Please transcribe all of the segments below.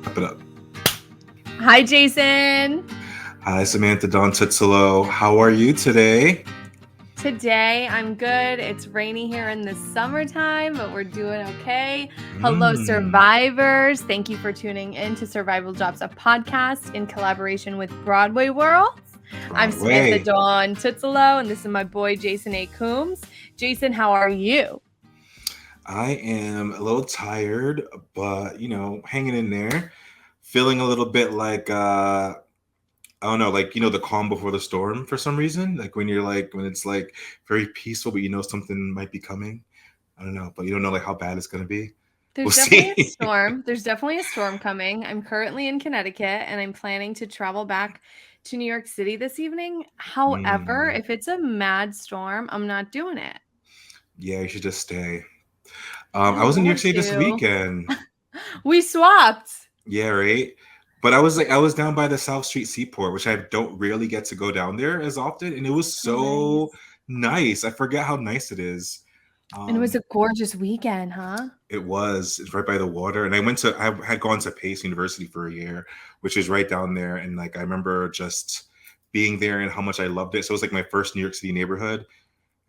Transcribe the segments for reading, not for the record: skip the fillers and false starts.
Wrap it up. Hi, Jason. Hi, Samantha Don Tutsalo. How are you today? Today, I'm good. It's rainy here in the summertime, but we're doing okay. Hello, survivors. Thank you for tuning in to Survival Jobs, a podcast in collaboration with BroadwayWorld. I'm Samantha Dawn Tutsalo, and this is my boy, Jason A. Coombs. Jason, how are you? I am a little tired, but, hanging in there. Feeling a little bit like, I don't know, like, the calm before the storm for some reason. Like when it's like very peaceful, but something might be coming. I don't know, but you don't know like how bad it's going to be. There's definitely a storm. There's definitely a storm coming. I'm currently in Connecticut and I'm planning to travel back to New York City this evening. However, if it's a mad storm, I'm not doing it. Yeah, you should just stay. I was in New York City this weekend. We swapped. Yeah, right. But I was down by the South Street Seaport, which I don't really get to go down there as often, and it was so nice. I forget how nice it is. And it was a gorgeous weekend, huh? It was. It's right by the water, and I had gone to Pace University for a year, which is right down there, and like I remember just being there and how much I loved it. So it was like my first New York City neighborhood.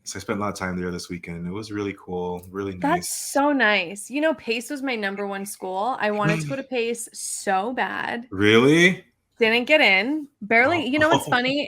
So I spent a lot of time there this weekend. It was really cool, really nice. That's so nice. Pace was my number one school. I wanted to go to Pace so bad. Really? Didn't get in. Barely. You know what's funny?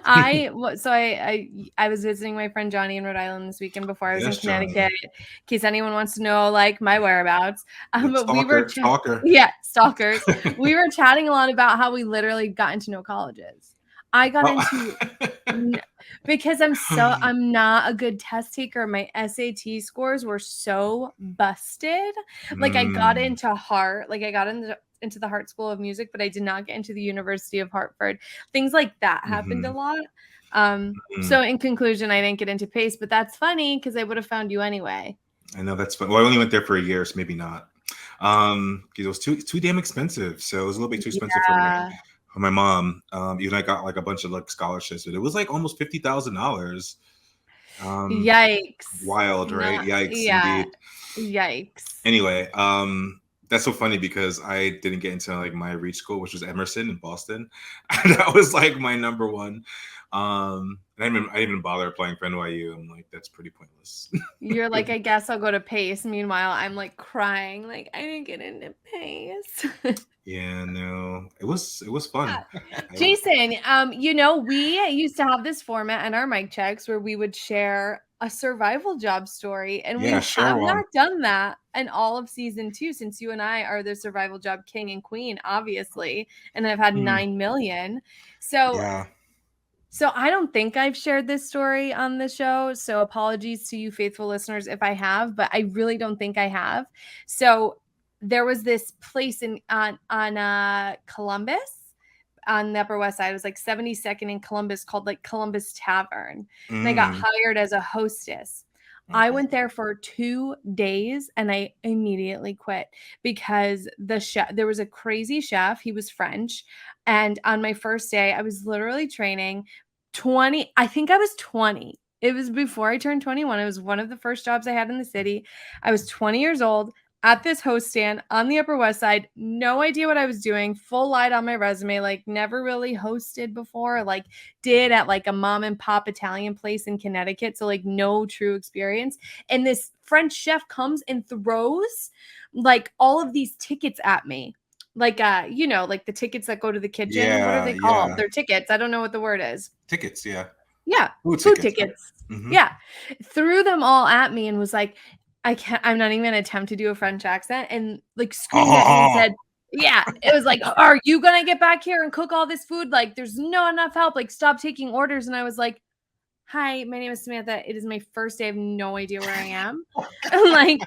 I was visiting my friend Johnny in Rhode Island this weekend before I was in Connecticut. Johnny. In case anyone wants to know like my whereabouts. Stalker. Yeah, stalkers. We were chatting a lot about how we literally got into no colleges. I got into because I'm not a good test taker. My SAT scores were so busted. Like I got into Hart, like I got into the Hart School of Music, but I did not get into the University of Hartford. Things like that happened a lot. So in conclusion, I didn't get into Pace, but that's funny because I would have found you anyway. I know that's fun. Well, I only went there for a year, so maybe not. Because it was too damn expensive. So it was a little bit too expensive for my mom. Even I got like a bunch of like scholarships, but it was like almost $50,000. Yikes! Wild, right? Yikes! Yeah. Indeed. Yikes. Anyway, that's so funny because I didn't get into like my reach school, which was Emerson in Boston. That was like my number one. And I didn't even bother applying for NYU. I'm like, that's pretty pointless. You're like, I guess I'll go to Pace. Meanwhile, I'm like crying, like I didn't get into Pace. Yeah, no, it was fun. Jason, we used to have this format in our mic checks where we would share a survival job story, and we have not done that in all of season 2 since you and I are the survival job king and queen, obviously, and I've had 9 million. So I don't think I've shared this story on the show. So apologies to you faithful listeners if I have, but I really don't think I have. So there was this place on Columbus on the Upper West Side. It was like 72nd in Columbus called like Columbus Tavern. And I got hired as a hostess. I went there for 2 days and I immediately quit because there was a crazy chef. He was French. And on my first day, I was literally training 20. I think I was 20. It was before I turned 21. It was one of the first jobs I had in the city. I was 20 years old at this host stand on the Upper West Side. No idea what I was doing. Full light on my resume. Like never really hosted before. Like did at like a mom and pop Italian place in Connecticut. So like no true experience. And this French chef comes and throws like all of these tickets at me. Like, like the tickets that go to the kitchen. Yeah, what are they called? They're tickets. I don't know what the word is. Tickets, yeah. Yeah, food tickets. Mm-hmm. Yeah. Threw them all at me and was like, I'm not even going to attempt to do a French accent, and like screamed at me and said, yeah, it was like, are you going to get back here and cook all this food? Like, there's not enough help. Like, stop taking orders. And I was like, hi, my name is Samantha. It is my first day. I have no idea where I am. Like,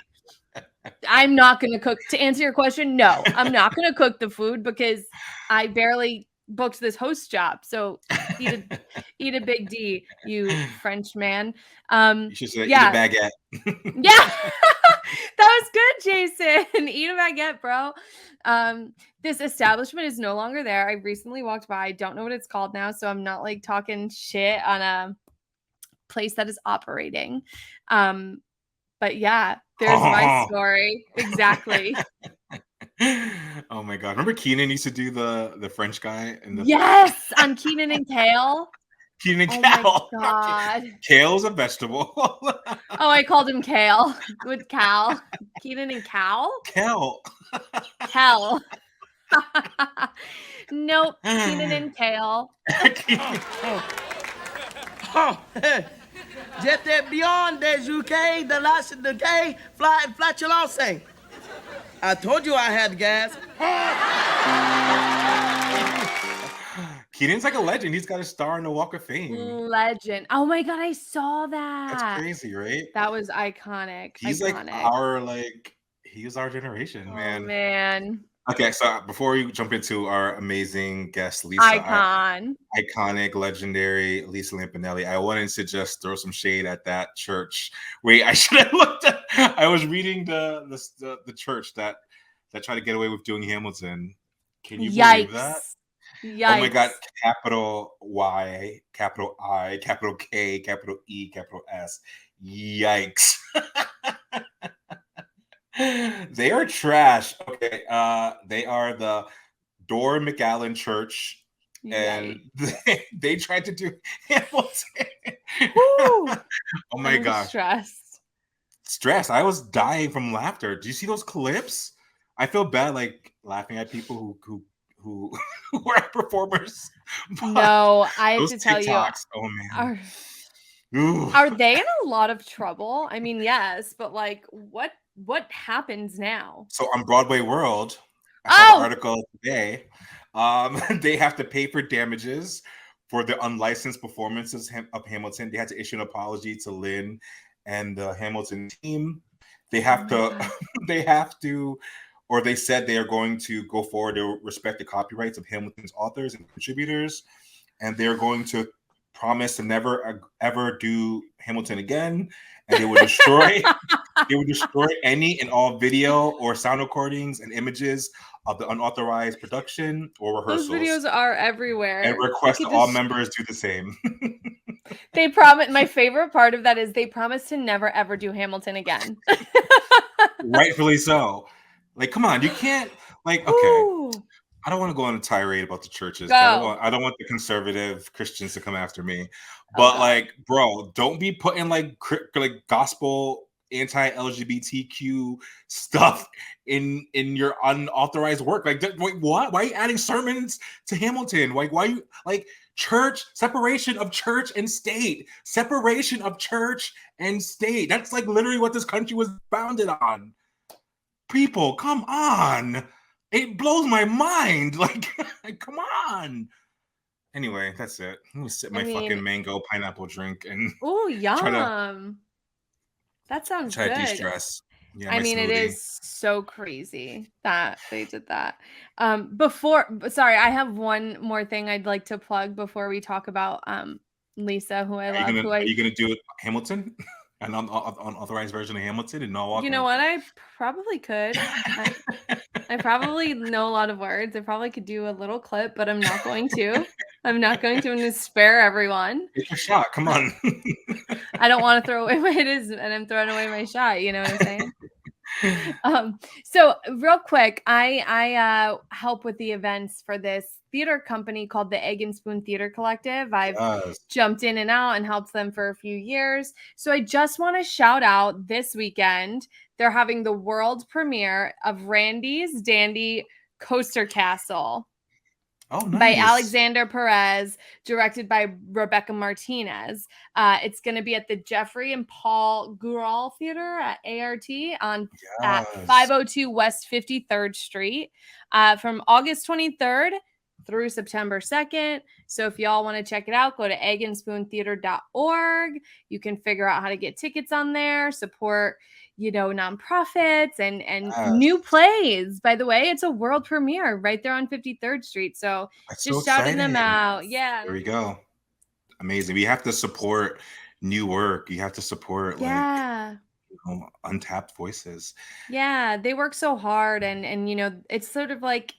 I'm not going to cook. To answer your question, no, I'm not going to cook the food because I barely booked this host job. So eat a big D, you French man. You should say eat a baguette. Yeah, that was good, Jason. Eat a baguette, bro. This establishment is no longer there. I recently walked by. I don't know what it's called now, so I'm not like talking shit on a place that is operating. But yeah, there's my story. Exactly. Oh my god! Remember Keenan used to do the French guy and the Yes, on Keenan and Kale. Keenan Oh my Cal. Not god. Kale's a vegetable. Oh, I called him Kale with Cal. Keenan and Cal? Cal. Kel. Nope, Keenan and Kale. J'étais beyond des UK, the last decay, flatulence. I told you I had gas. Keenan's like a legend. He's got a star in the Walk of Fame. Legend. Oh my god, I saw that. That's crazy, right? That was iconic. He's iconic. he's our generation, Oh man. man. Okay, so before we jump into our amazing guest, Lisa, iconic, legendary Lisa Lampanelli, I wanted to just throw some shade at that church. Wait, I should have looked at. I was reading the church that tried to get away with doing Hamilton. Can you believe that? Yikes. Oh my god! Capital Y, capital I, capital K, capital E, capital S. Yikes! They are trash. Okay, they are the Door McAllen Church, and they tried to do Hamilton. Oh my gosh! Stress. I was dying from laughter. Do you see those clips? I feel bad, like laughing at people who were performers. No, I have to tell you. Oh man. Are they in a lot of trouble? I mean, yes, but like what happens now? So on BroadwayWorld, I saw an article today. They have to pay for damages for the unlicensed performances of Hamilton. They had to issue an apology to Lynn and the Hamilton team. They have or they said they are going to go forward to respect the copyrights of Hamilton's authors and contributors, and they're going to promise to never ever do Hamilton again, and they will destroy any and all video or sound recordings and images of the unauthorized production or rehearsals. Those videos are everywhere. And request all members do the same. They promise. My favorite part of that is they promise to never ever do Hamilton again. Rightfully so. Like, come on, you can't. Like, okay. Ooh. I don't want to go on a tirade about the churches. I don't want the conservative Christians to come after me. But like, bro, don't be putting like gospel anti-LGBTQ stuff in your unauthorized work. Like, wait, what? Why are you adding sermons to Hamilton? Like, why are you like church separation of church and state? Separation of church and state. That's like literally what this country was founded on. People, come on. It blows my mind. Like, come on. Anyway, that's it. I'm gonna sip my fucking mango pineapple drink and yum. That sounds good. Try to de-stress. Yeah, I mean, smoothie. It is so crazy that they did that. Sorry, I have one more thing I'd like to plug before we talk about Lisa, who I love. Are you gonna do Hamilton? An unauthorized version of Hamilton and no. You know what? I probably could. I probably know a lot of words. I probably could do a little clip, but I'm not going to. I'm going to spare everyone. It's a shot. Come on. I don't want to throw away and I'm throwing away my shot. You know what I'm saying? So real quick, I help with the events for this theater company called the Egg and Spoon Theater Collective. I've jumped in and out and helped them for a few years. So I just want to shout out this weekend. They're having the world premiere of Randy's Dandy Coaster Castle. Oh, nice. By Alexander Perez, directed by Rebecca Martinez. It's going to be at the Jeffrey and Paul Gural Theater at ART at 502 West 53rd Street from August 23rd through September 2nd. So if y'all want to check it out, go to eggandspoontheater.org. You can figure out how to get tickets on there, support nonprofits and new plays. By the way, it's a world premiere right there on 53rd Street. So that's just shouting them out. Yeah. There we go. Amazing. We have to support new work. You have to support untapped voices. Yeah. They work so hard and it's sort of like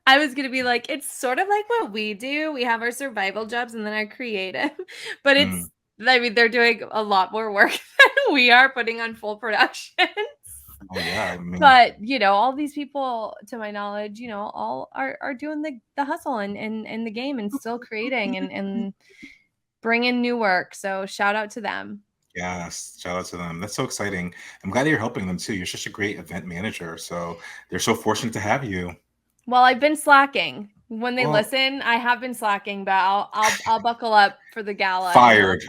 I was going to be like, it's sort of like what we do. We have our survival jobs and then our creative, but they're doing a lot more work than we are putting on full productions. Oh yeah, I mean, But all these people, to my knowledge, all are doing the hustle and the game and still creating and bringing new work. So shout out to them. yes, shout out to them. That's so exciting. I'm glad you're helping them too. You're such a great event manager. So they're so fortunate to have you. Well, I've been slacking. When they Well, listen, I have been slacking, but I'll buckle up for the gala and fired.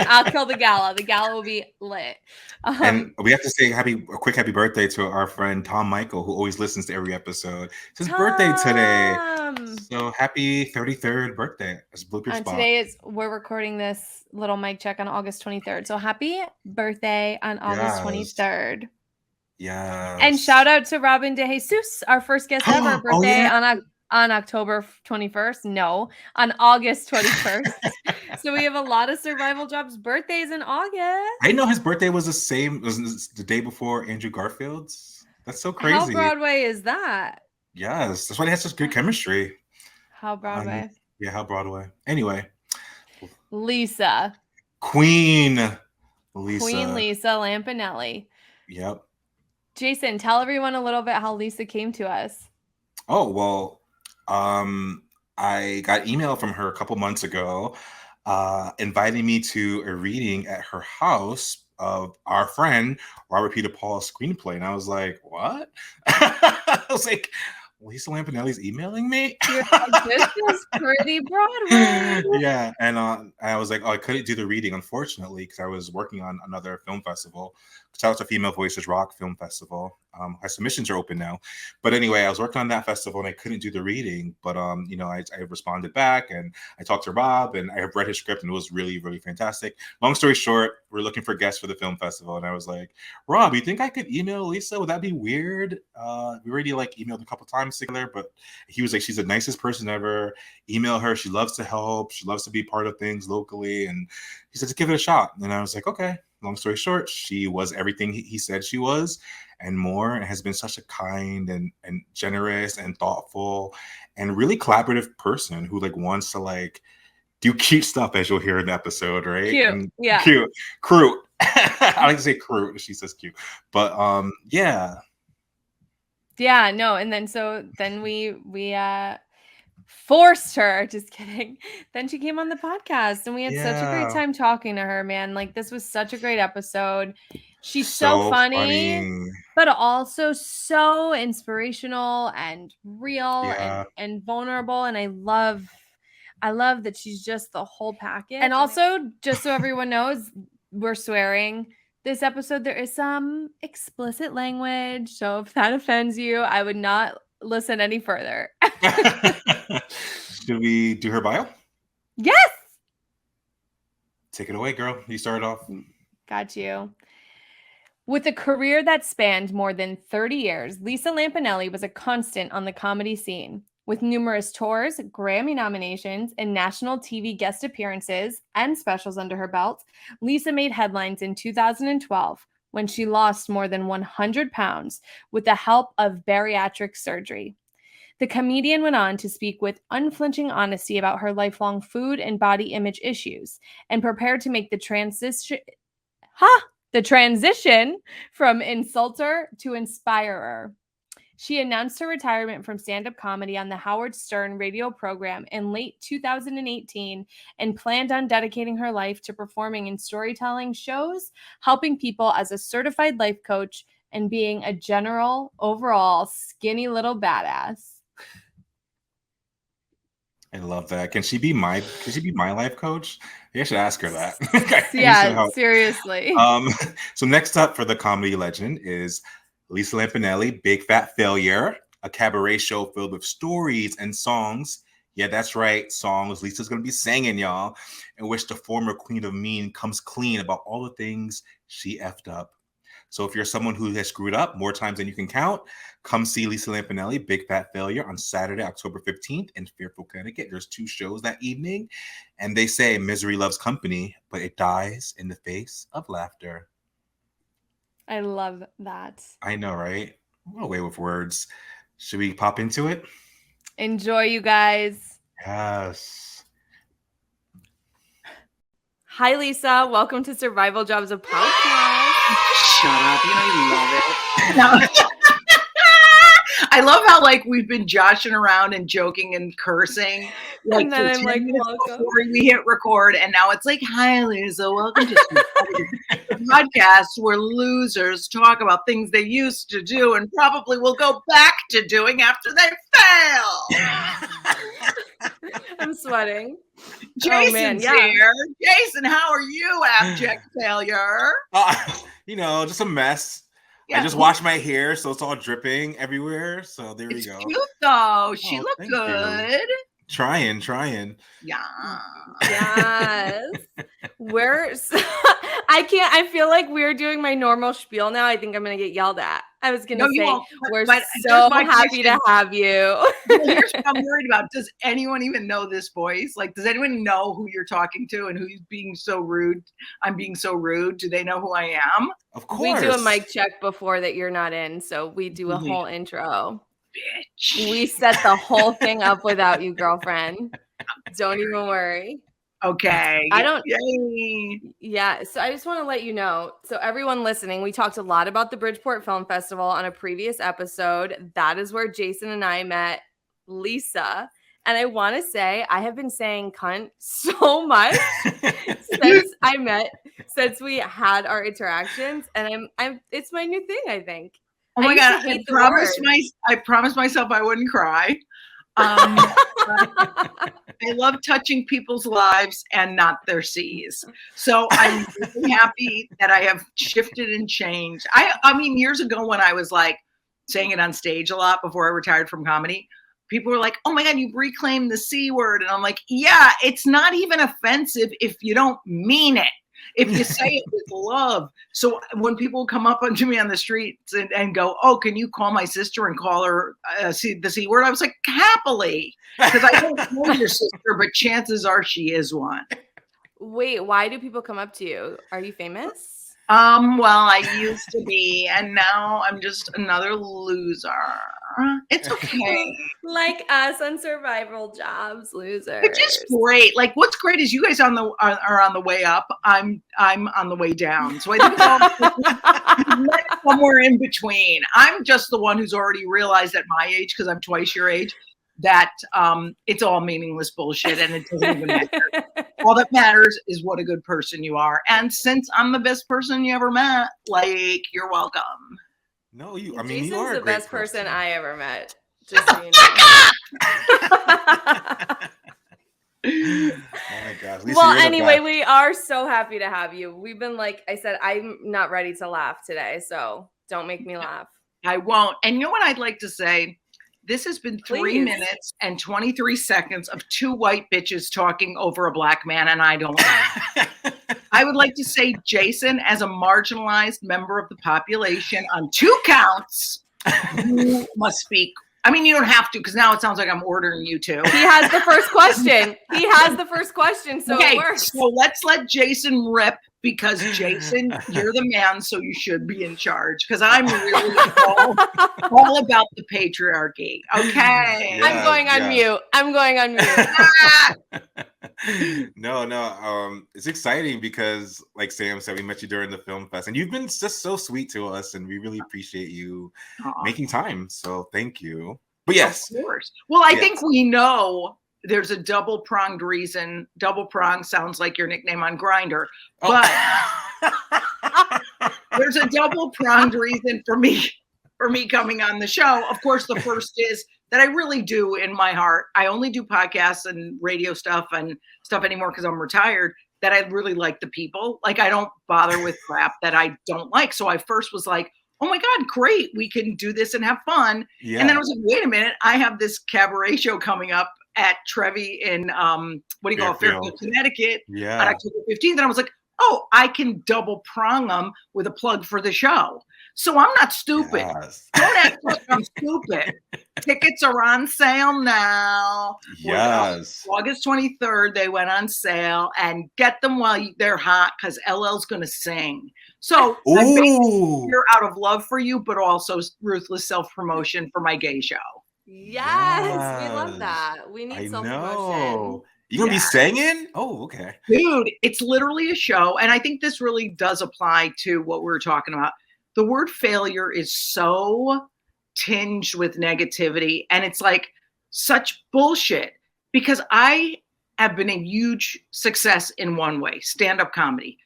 I'll kill the gala. The gala will be lit. And we have to say a quick happy birthday to our friend Tom Michael, who always listens to every episode. It's his birthday today. Tom! So happy 33rd birthday. Let's bloop your spot. Today we're recording this little mic check on August 23rd. So happy birthday on August 23rd. Yes. And shout out to Robin De Jesus, our first guest ever, birthday on October 21st. No, on August 21st. So we have a lot of Survival Jobs birthdays in August. I didn't know his birthday was the same. It was the day before Andrew Garfield's. That's so crazy. How Broadway is that? Yes, that's why they have such good chemistry. How Broadway? Yeah, how Broadway. Anyway. Lisa. Queen Lisa Lampanelli. Yep. Jason, tell everyone a little bit how Lisa came to us. Oh, well, I got email from her a couple months ago inviting me to a reading at her house of our friend Robert Peter Paul's screenplay. And I was like, what? I was like, Lisa Lampanelli's emailing me? You're like, this is pretty Broadway. Yeah. And I was like, oh, I couldn't do the reading, unfortunately, because I was working on another film festival. Shout out to Female Voices Rock Film Festival. Our submissions are open now. But anyway, I was working on that festival and I couldn't do the reading. But, I responded back and I talked to Rob and I have read his script and it was really, really fantastic. Long story short, we're looking for guests for the film festival. And I was like, Rob, you think I could email Lisa? Would that be weird? We already emailed a couple times together, but he was like, she's the nicest person ever. Email her. She loves to help. She loves to be part of things locally. And he said, to give it a shot. And I was like, okay. Long story short, she was everything he said she was and more, and has been such a kind and generous and thoughtful and really collaborative person who wants to do cute stuff, as you'll hear in the episode, right? Cute. And yeah. Cute. I like to say crude. She says cute. But yeah. Yeah, no. And then we forced her, just kidding. Then she came on the podcast and we had such a great time talking to her, man. This was such a great episode. She's so funny, but also so inspirational and real and vulnerable. And I love that she's just the whole package. And also, just so everyone knows, we're swearing this episode. There is some explicit language. So if that offends you, I would not listen any further. Should we do her bio? Yes. Take it away, girl. You started off. Got you. With a career that spanned more than 30 years, Lisa Lampanelli was a constant on the comedy scene. With numerous tours, Grammy nominations, and national TV guest appearances and specials under her belt, Lisa made headlines in 2012 when she lost more than 100 pounds with the help of bariatric surgery. The comedian went on to speak with unflinching honesty about her lifelong food and body image issues and prepared to make the transition from insulter to inspirer. She announced her retirement from stand-up comedy on the Howard Stern radio program in late 2018 and planned on dedicating her life to performing in storytelling shows, helping people as a certified life coach, and being a general, overall, skinny little badass. I love that. Can she be my life coach? I should ask her that. Yeah, seriously. So next up for the comedy legend is Lisa Lampanelli, Big Fat Failure, a cabaret show filled with stories and songs. Yeah, that's right, songs Lisa's going to be singing, y'all, in which the former Queen of Mean comes clean about all the things she effed up. So if you're someone who has screwed up more times than you can count, come see Lisa Lampanelli, Big Fat Failure, on Saturday, October 15th in Fairfield, Connecticut. There's 2 shows that evening, and they say misery loves company, but it dies in the face of laughter. I love that. I know, right? What a way with words. Should we pop into it? Enjoy, you guys. Yes. Hi, Lisa. Welcome to Survival Jobs, a podcast. Shut up. You know you love it. No. I love how like we've been joshing around and joking and cursing like And then for I'm 10 like, minutes welcome. before we hit record, and now it's like, hi Lisa, welcome to the podcast where losers talk about things they used to do and probably will go back to doing after they fail. I'm sweating. Jason's here. Jason, how are you, abject failure? Just a mess. Yeah. I just washed my hair, so it's all dripping everywhere. So there we go. It's cute though. She looked good. You. Trying. Yeah. Yes. I feel like we're doing my normal spiel now. I think I'm going to get yelled at. I was going to say, we're so happy to have you. Well, here's what I'm worried about. Does anyone even know this voice? Like, does anyone know who you're talking to and who's being so rude? I'm being so rude. Do they know who I am? Of course. We do a mic check before that you're not in. So we do a whole intro. Bitch. We set the whole thing up without you, girlfriend. Don't even worry. Okay. Yay. Yeah. So I just want to let you know. So everyone listening, we talked a lot about the Bridgeport Film Festival on a previous episode. That is where Jason and I met Lisa. And I want to say I have been saying cunt so much since we had our interactions. And it's my new thing, I think. Oh my God. I promised myself I wouldn't cry. I love touching people's lives and not their C's. So I'm really happy that I have shifted and changed. I mean, years ago when I was like saying it on stage a lot before I retired from comedy, people were like, oh my God, you've reclaimed the C word. And I'm like, yeah, it's not even offensive if you don't mean it. If you say it with love. So when people come up onto me on the streets and go, oh, can you call my sister and call her the C word? I was like, happily, because I don't know your sister, but chances are she is one. Wait, why do people come up to you? Are you famous? Well, I used to be, and now I'm just another loser. It's okay. Like us on survival jobs, losers. Which is great. Like, what's great is you guys are on the way up. I'm on the way down. So I think somewhere in between. I'm just the one who's already realized at my age, because I'm twice your age, that it's all meaningless bullshit and it doesn't even matter. All that matters is what a good person you are. And since I'm the best person you ever met, like, you're welcome. No, Jason's you are the best person I ever met. Just so you know. Oh my gosh. Lisa, well, anyway, we are so happy to have you. We've been, like I said, I'm not ready to laugh today, so don't make me laugh. I won't. And you know what I'd like to say? This has been 3 minutes and 23 seconds of two white bitches talking over a black man, and I don't like it. I would like to say, Jason, as a marginalized member of the population on 2 counts, you must speak. I mean, you don't have to, because now it sounds like I'm ordering you to. He has the first question. So okay, it works. So let's let Jason rip, because Jason, you're the man, so you should be in charge. Because I'm really all about the patriarchy. Okay. Yeah, I'm going on mute. No. It's exciting because, like Sam said, we met you during the film fest, and you've been just so sweet to us, and we really appreciate you making time. So thank you. But yes, of course. Well, I think we know there's a double-pronged reason. Double prong sounds like your nickname on Grindr, but there's a double-pronged reason for me coming on the show. Of course, the first is that I really do in my heart. I only do podcasts and radio stuff and stuff anymore because I'm retired, that I really like the people. Like, I don't bother with crap that I don't like. So I first was like, oh my God, great. We can do this and have fun. Yeah. And then I was like, wait a minute. I have this cabaret show coming up at Trevi in, Fairfield, Connecticut on October 15th. And I was like, oh, I can double prong them with a plug for the show. So I'm not stupid. Yes. Don't act like I'm stupid. Tickets are on sale now. Yes. August 23rd, they went on sale, and get them while they're hot, because LL's going to sing. So I'm basically here out of love for you, but also ruthless self-promotion for my gay show. Yes. We love that. We need self-promotion. You gonna be singing? Oh, okay. Dude, it's literally a show. And I think this really does apply to what we were talking about. The word failure is so tinged with negativity. And it's like such bullshit because I have been a huge success in one way, stand-up comedy.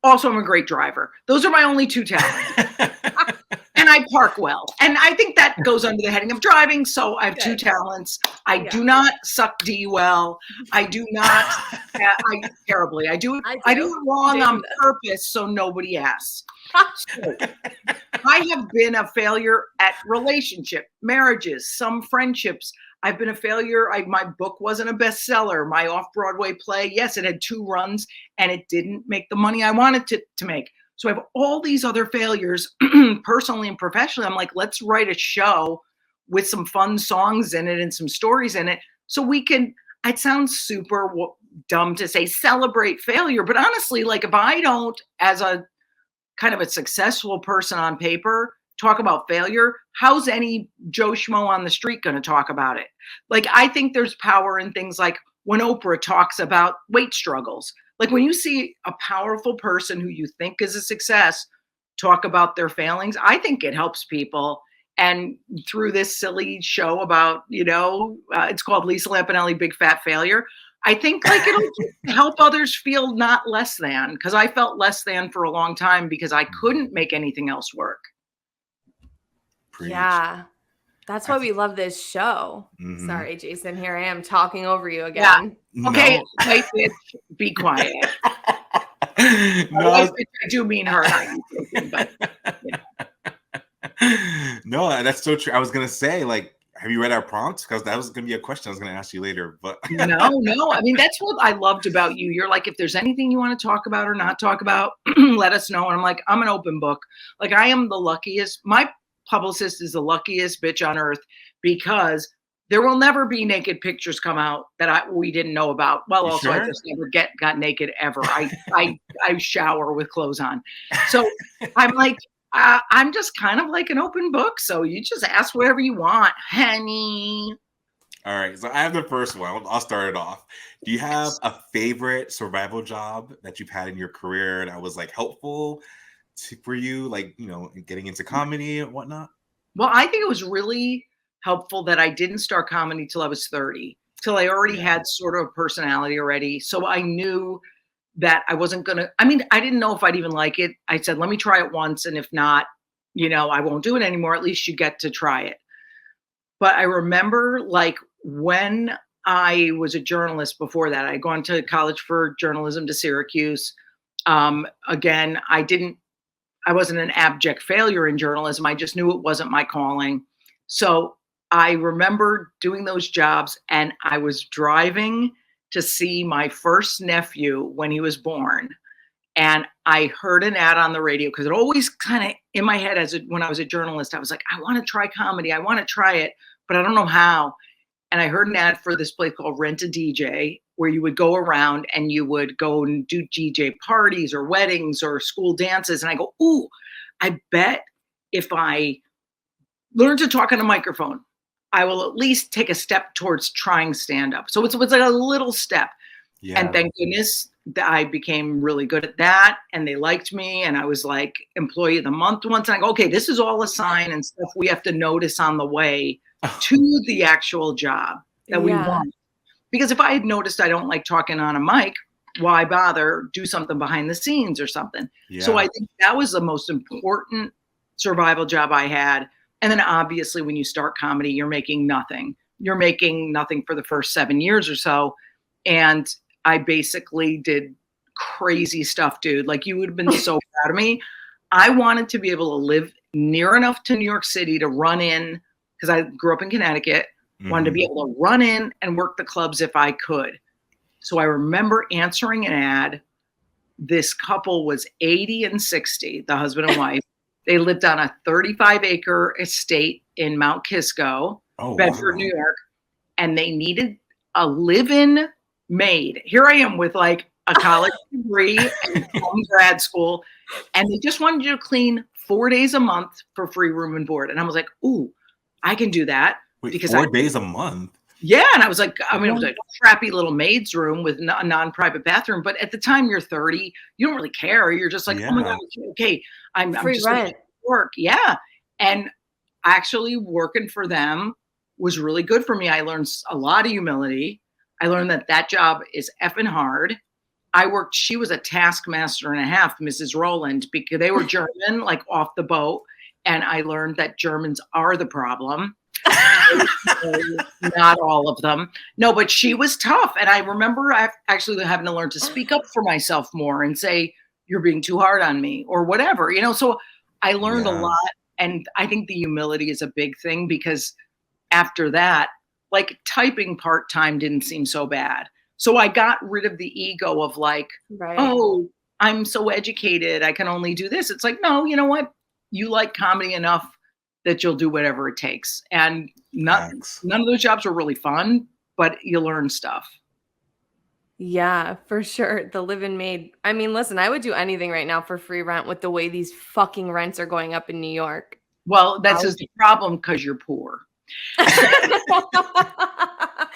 Also, I'm a great driver. Those are my only two talents. And I park well. And I think that goes under the heading of driving. So I have two talents. I do not suck D well. I do not, terribly. I do it wrong on purpose so nobody asks. So, I have been a failure at relationship, marriages, some friendships. I've been a failure. My book wasn't a bestseller. My off-Broadway play, yes, it had 2 runs and it didn't make the money I wanted to make. So I have all these other failures personally and professionally. I'm like, let's write a show with some fun songs in it and some stories in it. So we can, it sounds super dumb to say celebrate failure, but honestly, like if I don't, as a kind of a successful person on paper, talk about failure, how's any Joe Schmo on the street going to talk about it? Like, I think there's power in things like when Oprah talks about weight struggles. Like when you see a powerful person who you think is a success talk about their failings, I think it helps people. And through this silly show about, it's called Lisa Lampanelli, Big Fat Failure. I think like it'll help others feel not less than, because I felt less than for a long time because I couldn't make anything else work. Preach. Yeah. That's why we love this show. Mm-hmm. Sorry, Jason. Here I am talking over you again. Yeah. Okay, wait, bitch, be quiet. No, I do mean her. But, No, that's so true. I was gonna say, like, have you read our prompts? Because that was gonna be a question I was gonna ask you later. But no. I mean, that's what I loved about you. You're like, if there's anything you want to talk about or not talk about, let us know. And I'm like, I'm an open book. Like, I am the luckiest. My publicist is the luckiest bitch on earth because there will never be naked pictures come out that we didn't know about. Well, You also sure? I just never got naked ever. I shower with clothes on. So I'm like, I'm just kind of like an open book. So you just ask whatever you want, honey. All right. So I have the first one. I'll start it off. Do you have a favorite survival job that you've had in your career that was like helpful for you, like, getting into comedy and whatnot? Well, I think it was really helpful that I didn't start comedy till I was 30, till I already had sort of a personality already. So I knew that I wasn't going to, I didn't know if I'd even like it. I said, let me try it once. And if not, I won't do it anymore. At least you get to try it. But I remember like when I was a journalist before that, I'd gone to college for journalism to Syracuse. Again, I wasn't an abject failure in journalism. I just knew it wasn't my calling. So I remember doing those jobs and I was driving to see my first nephew when he was born. And I heard an ad on the radio because it always kind of in my head when I was a journalist, I was like, I want to try comedy. I want to try it, but I don't know how. And I heard an ad for this place called Rent a DJ, where you would go around and you would go and do DJ parties or weddings or school dances. And I go, ooh, I bet if I learn to talk on a microphone, I will at least take a step towards trying stand-up. So it's like a little step. Yeah. And thank goodness that I became really good at that. And they liked me. And I was like employee of the month once. And I go, okay, this is all a sign and stuff we have to notice on the way to the actual job that we want. Because if I had noticed I don't like talking on a mic, why bother? Do something behind the scenes or something. Yeah. So I think that was the most important survival job I had. And then obviously when you start comedy, you're making nothing. You're making nothing for the first 7 years or so. And I basically did crazy stuff, dude. Like, you would have been so proud of me. I wanted to be able to live near enough to New York City to run in, because I grew up in Connecticut, wanted to be able to run in and work the clubs if I could. So I remember answering an ad. This couple was 80 and 60, the husband and wife. They lived on a 35-acre estate in Mount Kisco, Bedford, New York, and they needed a live-in maid. Here I am with like a college degree and from grad school, and they just wanted you to clean 4 days a month for free room and board. And I was like, ooh, I can do that. Wait, because 4 days a month? Yeah, and I was like, I mean, it was a crappy little maid's room with a non-private bathroom. But at the time, you're 30, you don't really care. You're just like, oh my God, okay, I'm Free just rent. work. Yeah, and actually working for them was really good for me. I learned a lot of humility. I learned that job is effing hard. She was a taskmaster and a half, Mrs. Rowland, because they were German, like off the boat. And I learned that Germans are the problem. Not all of them. No, but she was tough. And I remember actually having to learn to speak up for myself more and say, you're being too hard on me or whatever, so I learned a lot. And I think the humility is a big thing, because after that, like typing part-time didn't seem so bad. So I got rid of the ego of like, oh, I'm so educated, I can only do this. It's like, no, you know what? You like comedy enough that you'll do whatever it takes. And none of those jobs were really fun, but you learn stuff. Yeah, for sure. The live-in maid. I mean, listen, I would do anything right now for free rent with the way these fucking rents are going up in New York. Well, that's just the problem, because you're poor.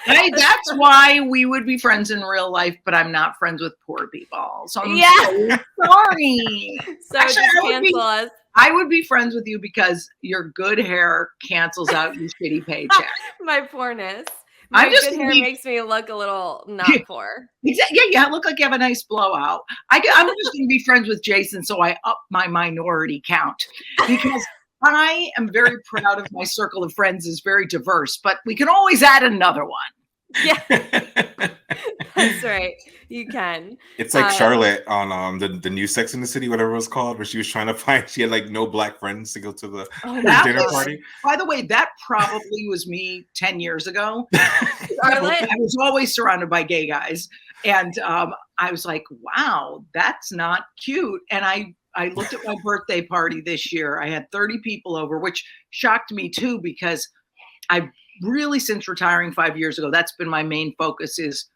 Hey, that's why we would be friends in real life, but I'm not friends with poor people. So I'm so sorry. So actually, just cancel us. I would be friends with you because your good hair cancels out your shitty paycheck. My poorness. My good hair makes me look a little not poor. Exactly. Yeah, look like you have a nice blowout. I'm just going to be friends with Jason, so I up my minority count, because I am very proud of my circle of friends is very diverse, but we can always add another one. Yeah, that's right. You can. It's like Charlotte on the new Sex in the City, whatever it was called, where she was trying to find, she had like no black friends to go to the dinner party. By the way, that probably was me 10 years ago. I was always surrounded by gay guys. And I was like, wow, that's not cute. And I looked at my birthday party this year. I had 30 people over, which shocked me too, because I've really, since retiring 5 years ago, that's been my main focus, is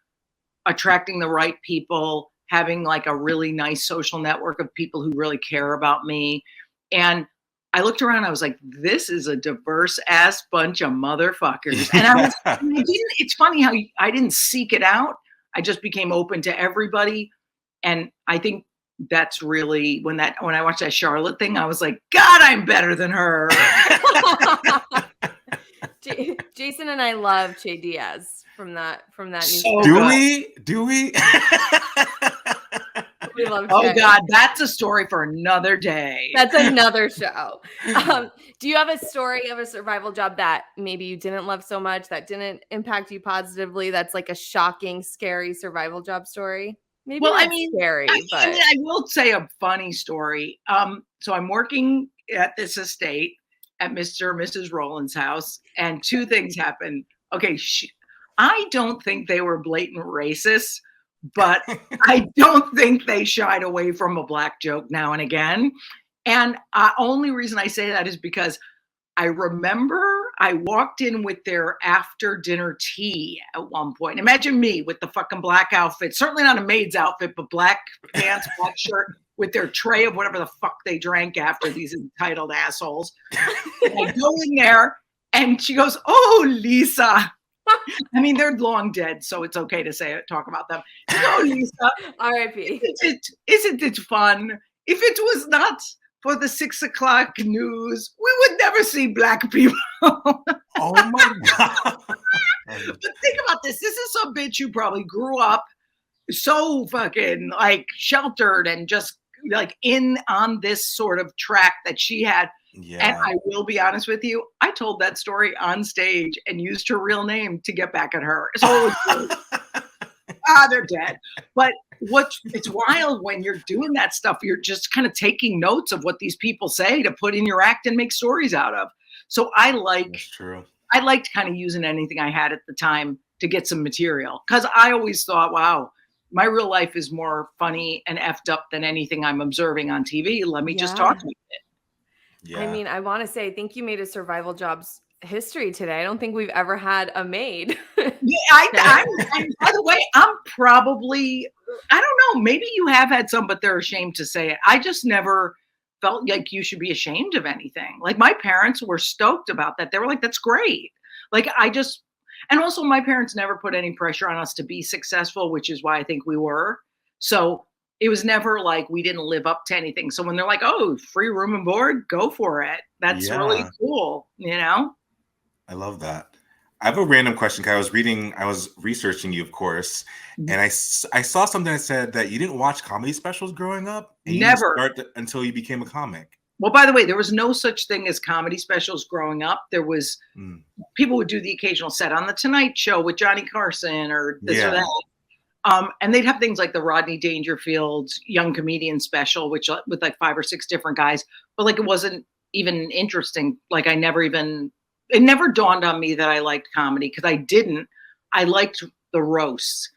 attracting the right people, having like a really nice social network of people who really care about me. And I looked around, I was like, this is a diverse ass bunch of motherfuckers. And it's funny how I didn't seek it out. I just became open to everybody. And I think that's really when I watched that Charlotte thing, I was like, God, I'm better than her. Jason and I love Che Diaz from that new show. Do we? We love Oh Che. God, that's a story for another day. That's another show. Do you have a story of a survival job that maybe you didn't love so much, that didn't impact you positively, that's like a shocking, scary survival job story? Maybe scary, but I will say a funny story. So I'm working at this estate at Mr. and Mrs. Rowland's house, and two things happened. Okay, I don't think they were blatant racists, but I don't think they shied away from a black joke now and again. And only reason I say that is because I remember I walked in with their after dinner tea at one point. Imagine me with the fucking black outfit, certainly not a maid's outfit, but black pants, black shirt, with their tray of whatever the fuck they drank after, these entitled assholes. I go in there and she goes, "Oh, Lisa." I mean, they're long dead, so it's okay to talk about them. "Oh, Lisa, R.I.P. Isn't it fun? If it was not for the 6 o'clock news, we would never see black people." Oh my God. But think about this. This is some bitch who probably grew up so fucking like sheltered and just like on this sort of track that she had. Yeah. And I will be honest with you, I told that story on stage and used her real name to get back at her. So they're dead. But it's wild when you're doing that stuff. You're just kind of taking notes of what these people say to put in your act and make stories out of. So I liked kind of using anything I had at the time to get some material, because I always thought, wow, my real life is more funny and effed up than anything I'm observing on TV. Let me just talk about it. Yeah. I mean, I want to say, I think you made a survival jobs history today. I don't think we've ever had a maid. Yeah, by the way, I'm probably, I don't know, maybe you have had some, but they're ashamed to say it. I just never felt like you should be ashamed of anything. Like my parents were stoked about that. They were like, that's great. Like And also my parents never put any pressure on us to be successful, which is why I think we were. So it was never like we didn't live up to anything. So when they're like, oh, free room and board, go for it. That's really Yeah, cool, you know? I love that. I have a random question. 'Cause I was researching you, of course, and I saw something that said that you didn't watch comedy specials growing up, and you didn't Never. start until you became a comic. Well, by the way, there was no such thing as comedy specials growing up. There was Mm. people would do the occasional set on the Tonight Show with Johnny Carson or this or Yeah. that. And they'd have things like the Rodney Dangerfield Young Comedian Special, which with like 5 or 6 different guys, but like it wasn't even interesting. Like it never dawned on me that I liked comedy because I didn't. I liked the roasts.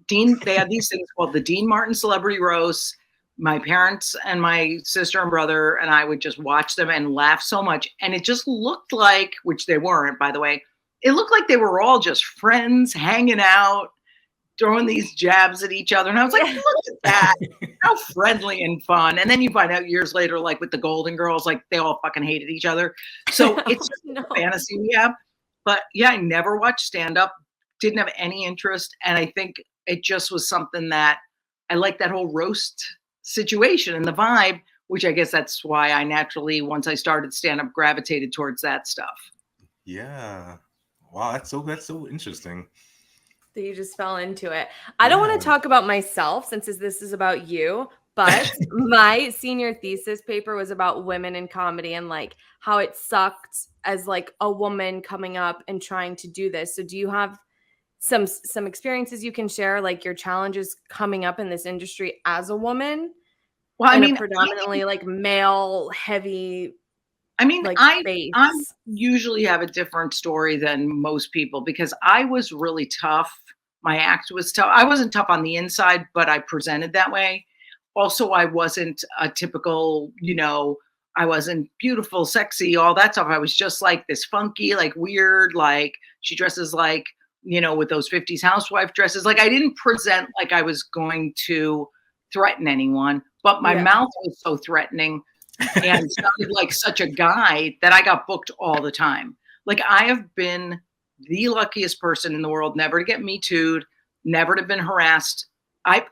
They had these things called the Dean Martin Celebrity Roasts. My parents and my sister and brother and I would just watch them and laugh so much. And it just looked like, which they weren't, by the way, it looked like they were all just friends hanging out, throwing these jabs at each other. And I was like, look at that. How friendly and fun. And then you find out years later, like with the Golden Girls, like they all fucking hated each other. So it's just a fantasy we have. But yeah, I never watched stand-up, didn't have any interest. And I think it just was something that I like, that whole roast situation and the vibe, which I guess that's why I naturally, once I started stand-up, gravitated towards that stuff. Yeah. Wow, that's so interesting. That you just fell into it. I don't want to talk about myself since this is about you, but my senior thesis paper was about women in comedy and like how it sucked as like a woman coming up and trying to do this. So do you have some experiences you can share, like your challenges coming up in this industry as a woman? Well, I mean, predominantly like male heavy. I mean, like I usually have a different story than most people because I was really tough. My act was tough. I wasn't tough on the inside, but I presented that way. Also, I wasn't a typical, I wasn't beautiful, sexy, all that stuff. I was just like this funky, like weird, like she dresses like, with those 50s housewife dresses. Like I didn't present like I was going to threaten anyone, but my mouth was so threatening and sounded like such a guy that I got booked all the time. Like I have been the luckiest person in the world never to get Me Too'd, never to have been harassed.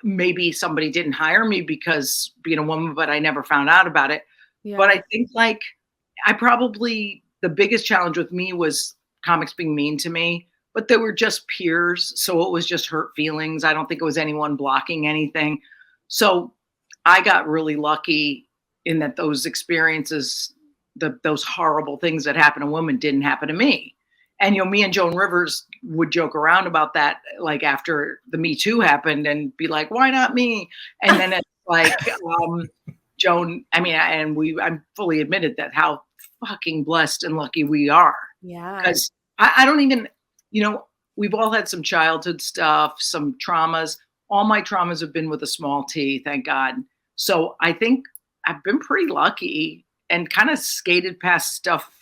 Maybe somebody didn't hire me because being a woman, but I never found out about it. Yeah. But I think like the biggest challenge with me was comics being mean to me, but they were just peers. So it was just hurt feelings. I don't think it was anyone blocking anything. So I got really lucky in that those experiences, those horrible things that happen to women didn't happen to me. And, me and Joan Rivers would joke around about that, like after the Me Too happened and be like, why not me? And then it's like, Joan, I'm fully admitted that how fucking blessed and lucky we are. Yeah. Because I don't even, we've all had some childhood stuff, some traumas. All my traumas have been with a small T, thank God. So I think I've been pretty lucky and kind of skated past stuff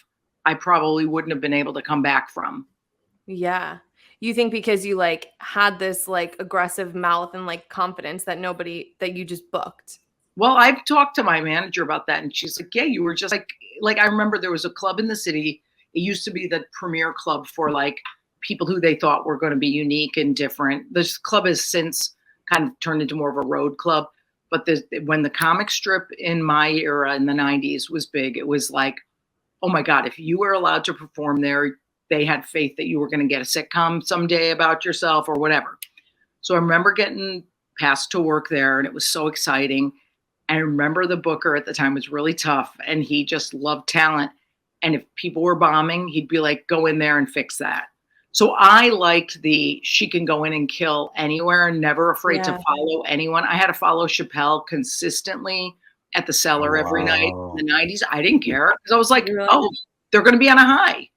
I probably wouldn't have been able to come back from. Yeah. You think because you like had this like aggressive mouth and like confidence that you just booked? Well, I've talked to my manager about that and she's like, yeah, you were just like I remember there was a club in the city. It used to be the premier club for like people who they thought were going to be unique and different. This club has since kind of turned into more of a road club. But when the comic strip in my era in the 90s was big, it was like, oh my God, if you were allowed to perform there, they had faith that you were going to get a sitcom someday about yourself or whatever. So I remember getting passed to work there and it was so exciting. I remember the booker at the time was really tough and he just loved talent. And if people were bombing, he'd be like, go in there and fix that. So I liked she can go in and kill anywhere, never afraid to follow anyone. I had to follow Chappelle consistently at the Cellar every night in the 90s. I didn't care because I was like, oh, they're going to be on a high.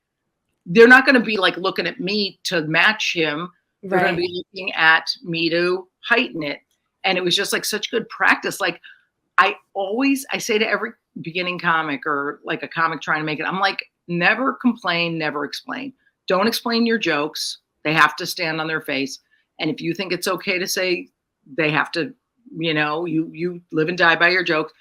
They're not going to be like looking at me to match him. They're going to be looking at me to heighten it. And it was just like such good practice. Like I say to every beginning comic or like a comic trying to make it, I'm like, never complain, never explain. Don't explain your jokes. They have to stand on their face. And if you think it's okay to say, they have to, you live and die by your jokes,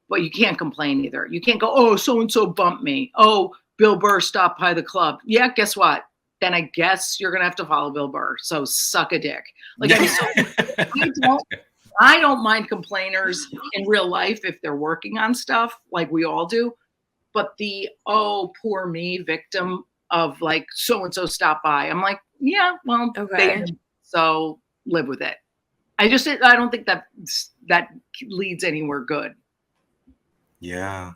but you can't complain either. You can't go, oh, so-and-so bumped me. Oh, Bill Burr stopped by the club. Yeah, guess what? then I guess you're going to have to follow Bill Burr. So suck a dick. Like, I mean, I don't mind complainers in real life if they're working on stuff like we all do. But the, oh, poor me victim of like so-and-so stopped by. I'm like, yeah, well, Okay. so live with it. I don't think that leads anywhere good. Yeah,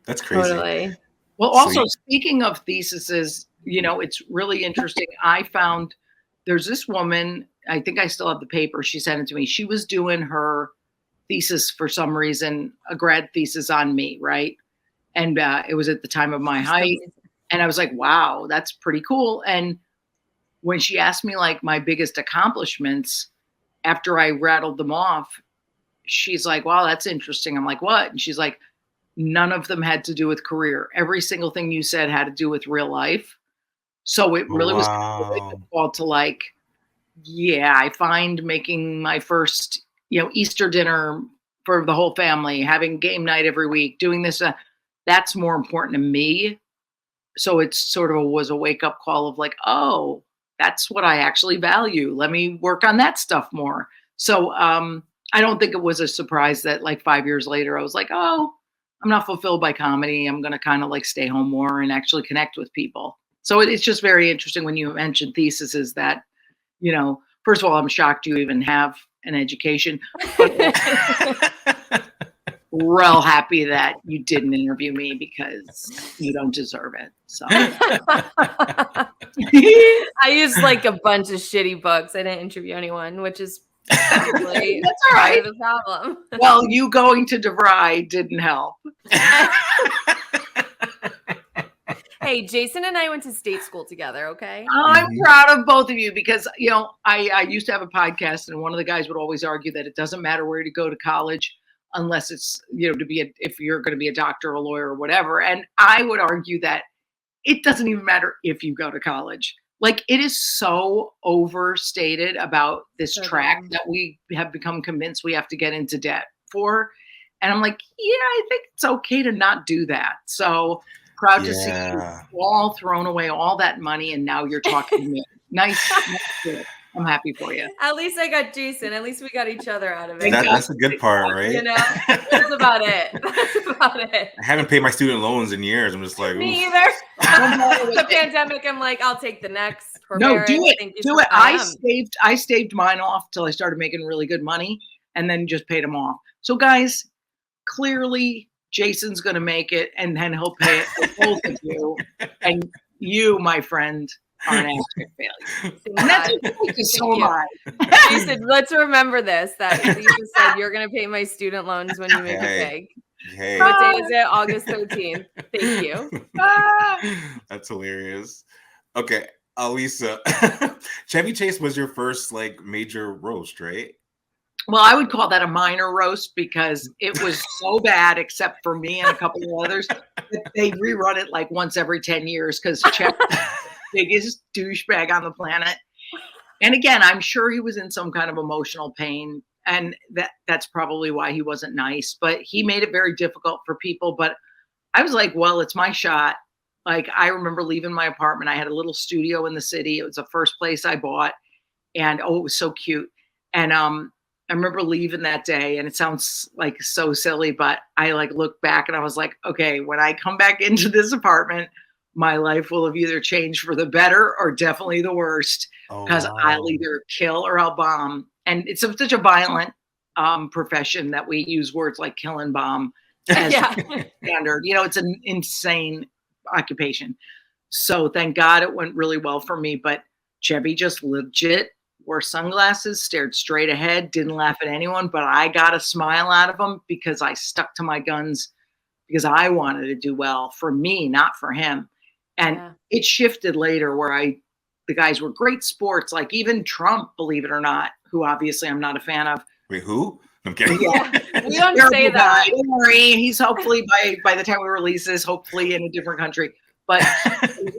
that's crazy. Totally. Well, also speaking of theses, you know, it's really interesting. I found there's this woman, I think I still have the paper. She sent it to me. She was doing her thesis for some reason, a grad thesis on me, right? And it was at the time of my height. And I was like, wow, that's pretty cool. And when she asked me like my biggest accomplishments, after I rattled them off, she's like, wow, that's interesting. I'm like, what? And she's like, none of them had to do with career. Every single thing you said had to do with real life. So it really was called to like, yeah, I find making my first, you know, Easter dinner for the whole family, having game night every week, doing this, that's more important to me. So it's sort of was a wake up call of like, oh, that's what I actually value. Let me work on that stuff more. So I don't think it was a surprise that like 5 years later, I was like, oh, I'm not fulfilled by comedy. I'm going to kind of like stay home more and actually connect with people. So it's just very interesting when you mention theses that, you know, first of all, I'm shocked you even have an education. But real happy that you didn't interview me because you don't deserve it. So I used like a bunch of shitty books. I didn't interview anyone, which is probably that's all right. The problem. Well, you going to DeVry didn't help. Hey, Jason and I went to state school together, okay? I'm proud of both of you because, you know, I used to have a podcast and one of the guys would always argue that it doesn't matter where to go to college unless it's, you know, if you're going to be a doctor or a lawyer or whatever. And I would argue that it doesn't even matter if you go to college. Like, it is so overstated about this track that we have become convinced we have to get into debt for. And I'm like, yeah, I think it's okay to not do that. So proud to see you all thrown away all that money and now you're talking to me. Nice. I'm happy for you. At least I got Jason. At least we got each other out of it. That's a good part, right? You know, that's about it. That's about it. I haven't paid my student loans in years. I'm just like, me either. The pandemic, I'm like, I'll take the next. No, do it. Do it. I saved mine off till I started making really good money and then just paid them off. So guys, clearly Jason's going to make it and then he'll pay it for both of you. And you, my friend, are an abject failure. And that's okay, so am I. Jason, let's remember this, that you said you're going to pay my student loans when you make it big. Hey. What day is it? August 13th. Thank you. That's hilarious. Okay, Alisa, Chevy Chase was your first like major roast, right? Well, I would call that a minor roast because it was so bad, except for me and a couple of others, that they rerun it like once every 10 years because Chevy is the biggest douchebag on the planet. And again, I'm sure he was in some kind of emotional pain, and that's probably why he wasn't nice. But he made it very difficult for people. But I was like, well, it's my shot. Like, I remember leaving my apartment. I had a little studio in the city. It was the first place I bought. And, oh, it was so cute. And I remember leaving that day, and it sounds like so silly, but I like looked back and I was like, okay, when I come back into this apartment, my life will have either changed for the better or definitely the worst, because I'll either kill or I'll bomb. And it's such a violent profession that we use words like kill and bomb as standard. You know, it's an insane occupation. So thank God it went really well for me. But Chevy just legit wore sunglasses, stared straight ahead, didn't laugh at anyone, but I got a smile out of him because I stuck to my guns because I wanted to do well for me, not for him. And it shifted later where the guys were great sports, like even Trump, believe it or not, who obviously I'm not a fan of. Wait, who? I'm kidding. Yeah. We don't say that. Don't worry. He's hopefully by the time we release this, hopefully in a different country. But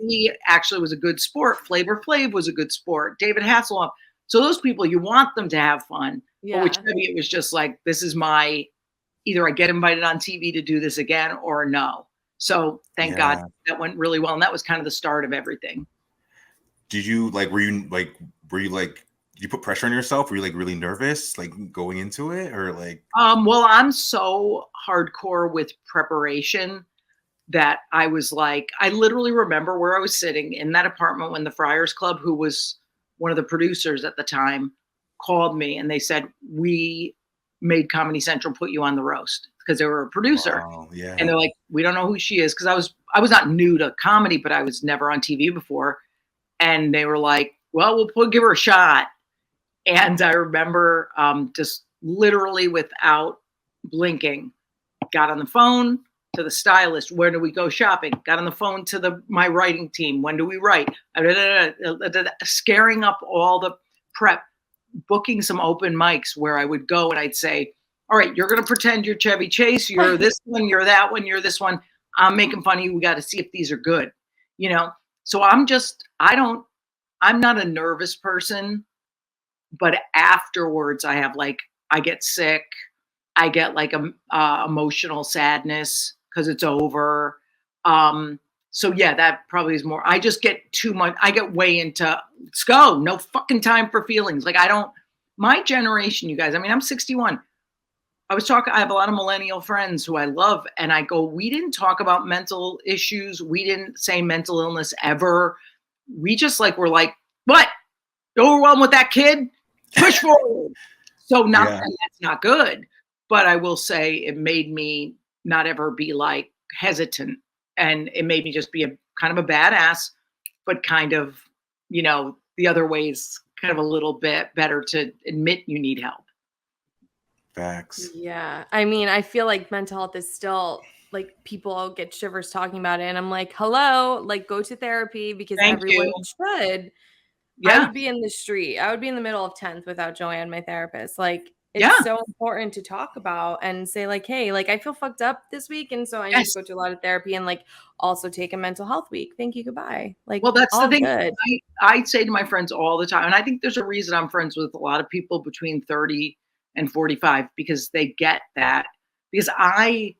he actually was a good sport. Flavor Flav was a good sport. David Hasselhoff. So those people, you want them to have fun. Yeah. But with Chevy, it was just like, this is either I get invited on TV to do this again or no. So thank God that went really well. And that was kind of the start of everything. did you did you put pressure on yourself? Were you like really nervous, like going into it, or like? Well, I'm so hardcore with preparation that I was like, I literally remember where I was sitting in that apartment when the Friars Club, who was one of the producers at the time, called me and they said, we made Comedy Central put you on the roast because they were a producer. Wow, yeah. And they're like, we don't know who she is. Cause I was not new to comedy, but I was never on TV before. And they were like, well, we'll give her a shot. And I remember just literally without blinking, got on the phone to the stylist. Where do we go shopping? Got on the phone to my writing team. When do we write? Scaring up all the prep, booking some open mics where I would go and I'd say, all right, you're going to pretend you're Chevy Chase. You're this one, you're that one, you're this one. I'm making fun of you. We got to see if these are good, you know? So I'm not a nervous person. But afterwards, I get sick. I get like emotional sadness because it's over. So yeah, that probably is more. I just get too much. I get way into let's go. No fucking time for feelings. Like my generation, you guys. I mean, I'm 61. I have a lot of millennial friends who I love, and I go, we didn't talk about mental issues. We didn't say mental illness ever. We just were like, what? You're overwhelmed with that kid? Push forward. So and that's not good. But I will say it made me not ever be like hesitant. And it made me just be a kind of a badass, but kind of, the other ways kind of a little bit better to admit you need help. Facts. Yeah. I mean, I feel like mental health is still like people get shivers talking about it. And I'm like, hello, like go to therapy because everyone should. Yeah. I would be in the street. I would be in the middle of 10th without Joanne, my therapist. Like, it's so important to talk about and say like, hey, like I feel fucked up this week. And so I need to go to a lot of therapy and like also take a mental health week. Thank you. Goodbye. Like, well, that's the thing. Good. I say to my friends all the time, and I think there's a reason I'm friends with a lot of people between 30 and 45 because they get that. Because I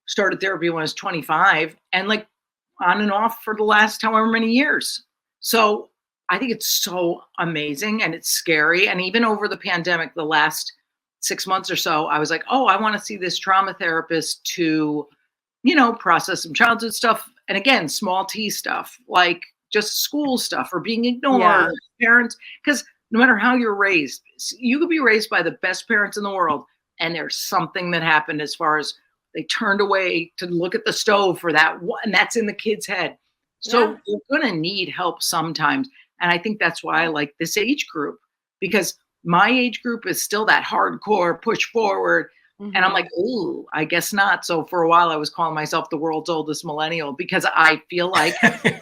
started therapy when I was 25 and like on and off for the last however many years. So I think it's so amazing and it's scary. And even over the pandemic, the last 6 months or so, I was like, oh, I want to see this trauma therapist to, process some childhood stuff. And again, small T stuff, like just school stuff or being ignored, parents. Because no matter how you're raised, you could be raised by the best parents in the world. And there's something that happened as far as they turned away to look at the stove for that one, and that's in the kid's head. So you're going to need help sometimes. And I think that's why I like this age group, because my age group is still that hardcore push forward. Mm-hmm. And I'm like, ooh, I guess not. So for a while I was calling myself the world's oldest millennial because I feel like I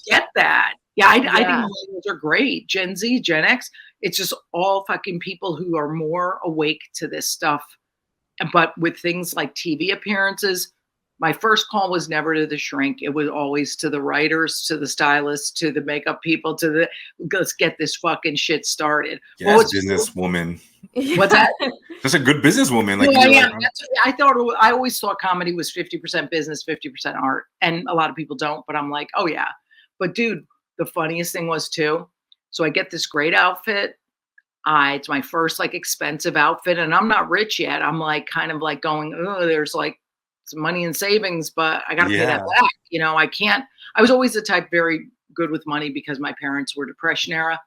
get that. Yeah, I think millennials are great. Gen Z, Gen X, it's just all fucking people who are more awake to this stuff. But with things like TV appearances, my first call was never to the shrink. It was always to the writers, to the stylists, to the makeup people, let's get this fucking shit started. Yeah, businesswoman. What's that? That's a good businesswoman. Like, I always thought comedy was 50% business, 50% art. And a lot of people don't, but I'm like, oh yeah. But dude, the funniest thing was too, so I get this great outfit. It's my first like expensive outfit and I'm not rich yet. I'm like kind of like going, oh, there's like some money in savings, but I got to pay that back. I was always the type very good with money because my parents were Depression era.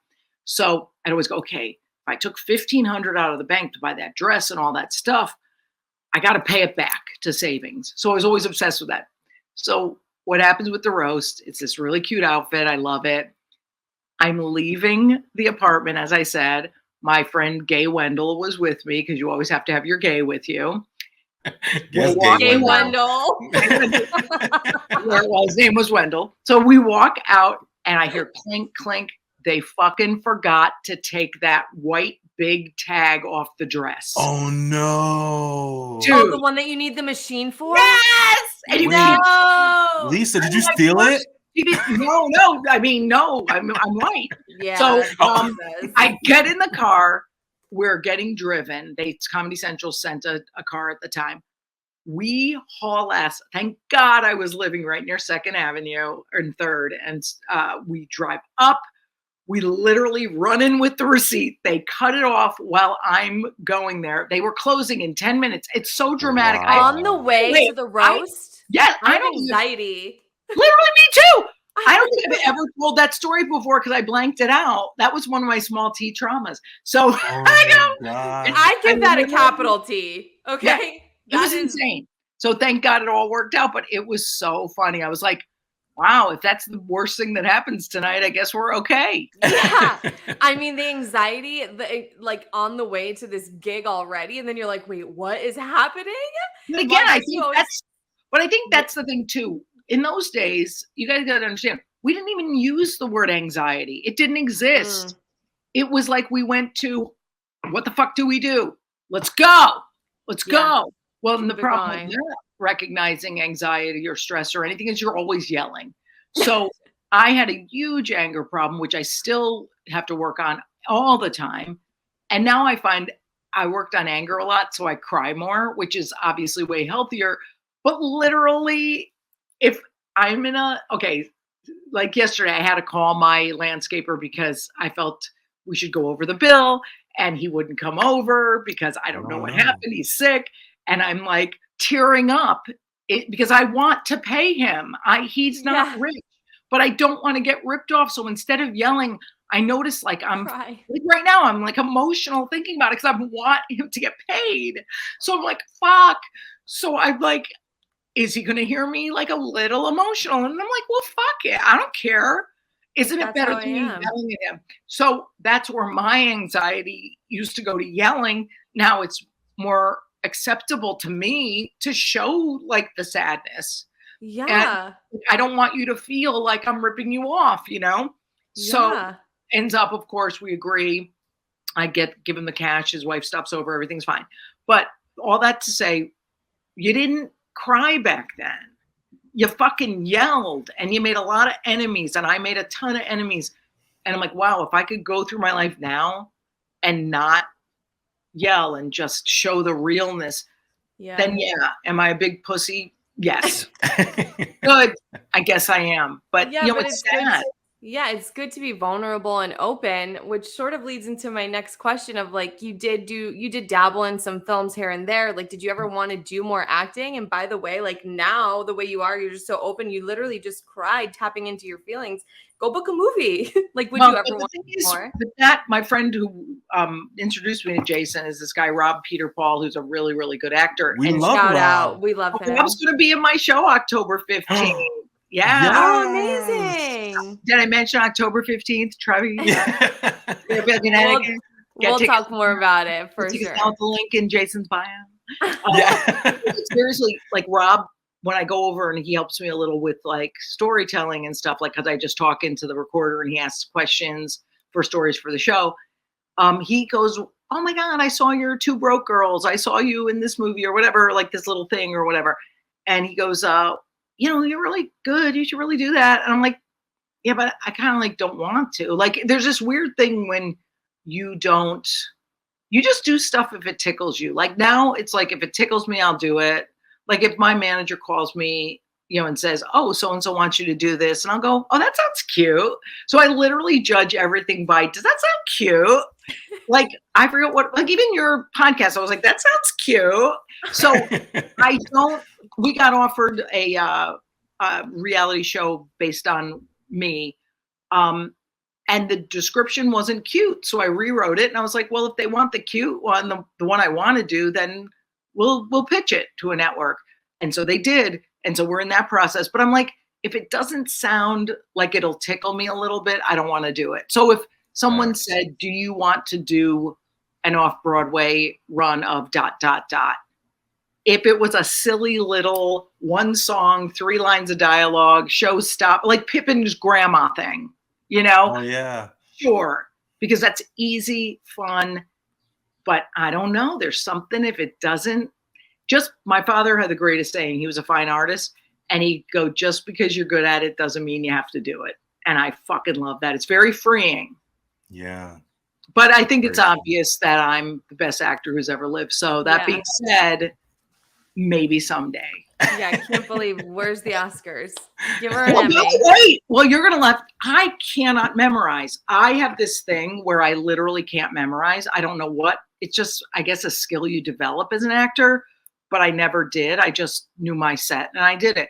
So I'd always go, okay, if I took $1,500 out of the bank to buy that dress and all that stuff, I got to pay it back to savings. So I was always obsessed with that. So what happens with the roast? It's this really cute outfit. I love it. I'm leaving the apartment. As I said, my friend Gay Wendell was with me because you always have to have your gay with you. Yes, Gay Wendell. Well, his name was Wendell. So we walk out and I hear clink, clink. They fucking forgot to take that white big tag off the dress. Oh no. Dude. Oh, the one that you need the machine for? Yes! And Lisa, did you steal it? No. I mean, no, I'm white. Yeah. So I get in the car. We're getting driven. Comedy Central sent a car at the time. we haul ass. Thank God I was living right near 2nd Avenue and 3rd. And we drive up. We literally run in with the receipt. They cut it off while I'm going there. They were closing in 10 minutes. It's so dramatic. Wow. On the way to the roast? I have don't anxiety. Literally, me too. I don't think I've ever told that story before because I blanked it out. That was one of my small T traumas. So I give that a capital T. Okay. Yeah, it was insane. So thank God it all worked out, but it was so funny. I was like, wow, if that's the worst thing that happens tonight, I guess we're okay. Yeah. I mean, the anxiety, like on the way to this gig already. And then you're like, wait, what is happening? But again, I think that's the thing too. In those days, you guys got to understand, we didn't even use the word anxiety. It didn't exist. It was like we went to, what the fuck do we do? Let's go. Let's go. Well, and the problem with not recognizing anxiety or stress or anything is you're always yelling. So I had a huge anger problem, which I still have to work on all the time. And now I find I worked on anger a lot, so I cry more, which is obviously way healthier. But literally, if I'm like yesterday, I had to call my landscaper because I felt we should go over the bill and he wouldn't come over because I don't know what happened. He's sick. And I'm like tearing up because I want to pay him. He's not rich, but I don't want to get ripped off. So instead of yelling, I notice like like right now, I'm like emotional thinking about it because I want him to get paid. So I'm like, fuck. So I'm like, is he going to hear me like a little emotional? And I'm like, well, fuck it. I don't care. Isn't it better to me yelling at him? So that's where my anxiety used to go to yelling. Now it's more acceptable to me to show like the sadness. Yeah. And I don't want you to feel like I'm ripping you off, you know? So ends up, of course, we agree. I give him the cash. His wife stops over. Everything's fine. But all that to say, you didn't cry back then. You fucking yelled and you made a lot of enemies and I made a ton of enemies. And I'm like, wow, if I could go through my life now and not yell and just show the realness, then am I a big pussy? Yes. Good. I guess I am. But you know, it's sad. It's good to be vulnerable and open, which sort of leads into my next question of like, you did dabble in some films here and there. Like, did you ever want to do more acting? And by the way, like now the way you are, you're just so open. You literally just cried tapping into your feelings. Go book a movie. Like, would you ever want to do more? But that, my friend who introduced me to Jason is this guy, Rob Peter Paul, who's a really, really good actor. We love Rob. We love him. Rob's going to be in my show October 15th. Yeah. Oh, amazing. Did I mention October 15th? We'll talk more about it for sure. I'll the link in Jason's bio. Seriously, like Rob, when I go over and he helps me a little with like storytelling and stuff, like because I just talk into the recorder and he asks questions for stories for the show. He goes, oh my God, I saw your Two Broke Girls. I saw you in this movie or whatever, like this little thing or whatever. And he goes, you know, you're really good. You should really do that. And I'm like, yeah, but I kind of like don't want to. Like, there's this weird thing when you just do stuff if it tickles you. Like now it's like, if it tickles me, I'll do it. Like if my manager calls me, you know, and says, oh, so-and-so wants you to do this. And I'll go, oh, that sounds cute. So I literally judge everything by, does that sound cute? Like, I forget what, like even your podcast, I was like, that sounds cute. So we got offered a reality show based on me. And the description wasn't cute. So I rewrote it and I was like, well, if they want the cute one, the one I want to do, then we'll pitch it to a network. And so they did. And so we're in that process. But I'm like, if it doesn't sound like it'll tickle me a little bit, I don't want to do it. So if someone said, do you want to do an off-Broadway run of ... If it was a silly little one song, 3 lines of dialogue, show stop, like Pippin's grandma thing, you know? Oh, yeah. Sure. Because that's easy, fun. But I don't know. There's something if it doesn't. Just my father had the greatest saying. He was a fine artist. And he'd go, just because you're good at it doesn't mean you have to do it. And I fucking love that. It's very freeing. Yeah. But I think it's obvious that I'm the best actor who's ever lived. So that being said, maybe someday. Yeah, I can't believe. Where's the Oscars? Give her an Well, Emmy. wait. Well, you're going to laugh. I cannot memorize. I have this thing where I literally can't memorize. I don't know what. It's just, I guess, a skill you develop as an actor, but I never did. I just knew my set and I did it.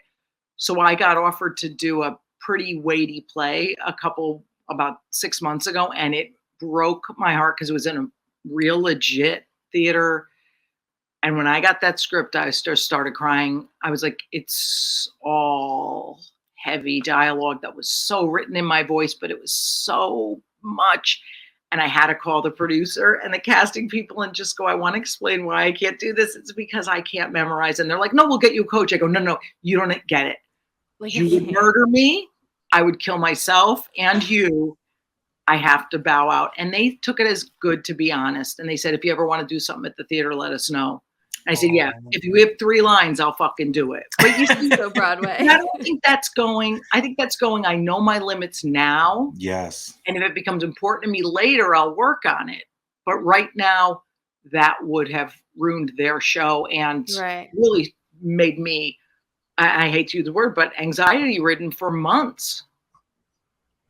So I got offered to do a pretty weighty play about 6 months ago, and it broke my heart because it was in a real legit theater. And when I got that script, I just started crying. I was like, it's all heavy dialogue that was so written in my voice, but it was so much. And I had to call the producer and the casting people and just go, I want to explain why I can't do this. It's because I can't memorize. And they're like, no, we'll get you a coach. I go, no, you don't get it. Like, You would murder me. I would kill myself and you. I have to bow out. And they took it as good, to be honest. And they said, if you ever want to do something at the theater, let us know. I said, yeah, if you have 3 lines, I'll fucking do it. But you see, so Broadway. I don't think that's going. I think that's going, I know my limits now. Yes. And if it becomes important to me later, I'll work on it. But right now, that would have ruined their show and really made me, I hate to use the word, but anxiety ridden for months.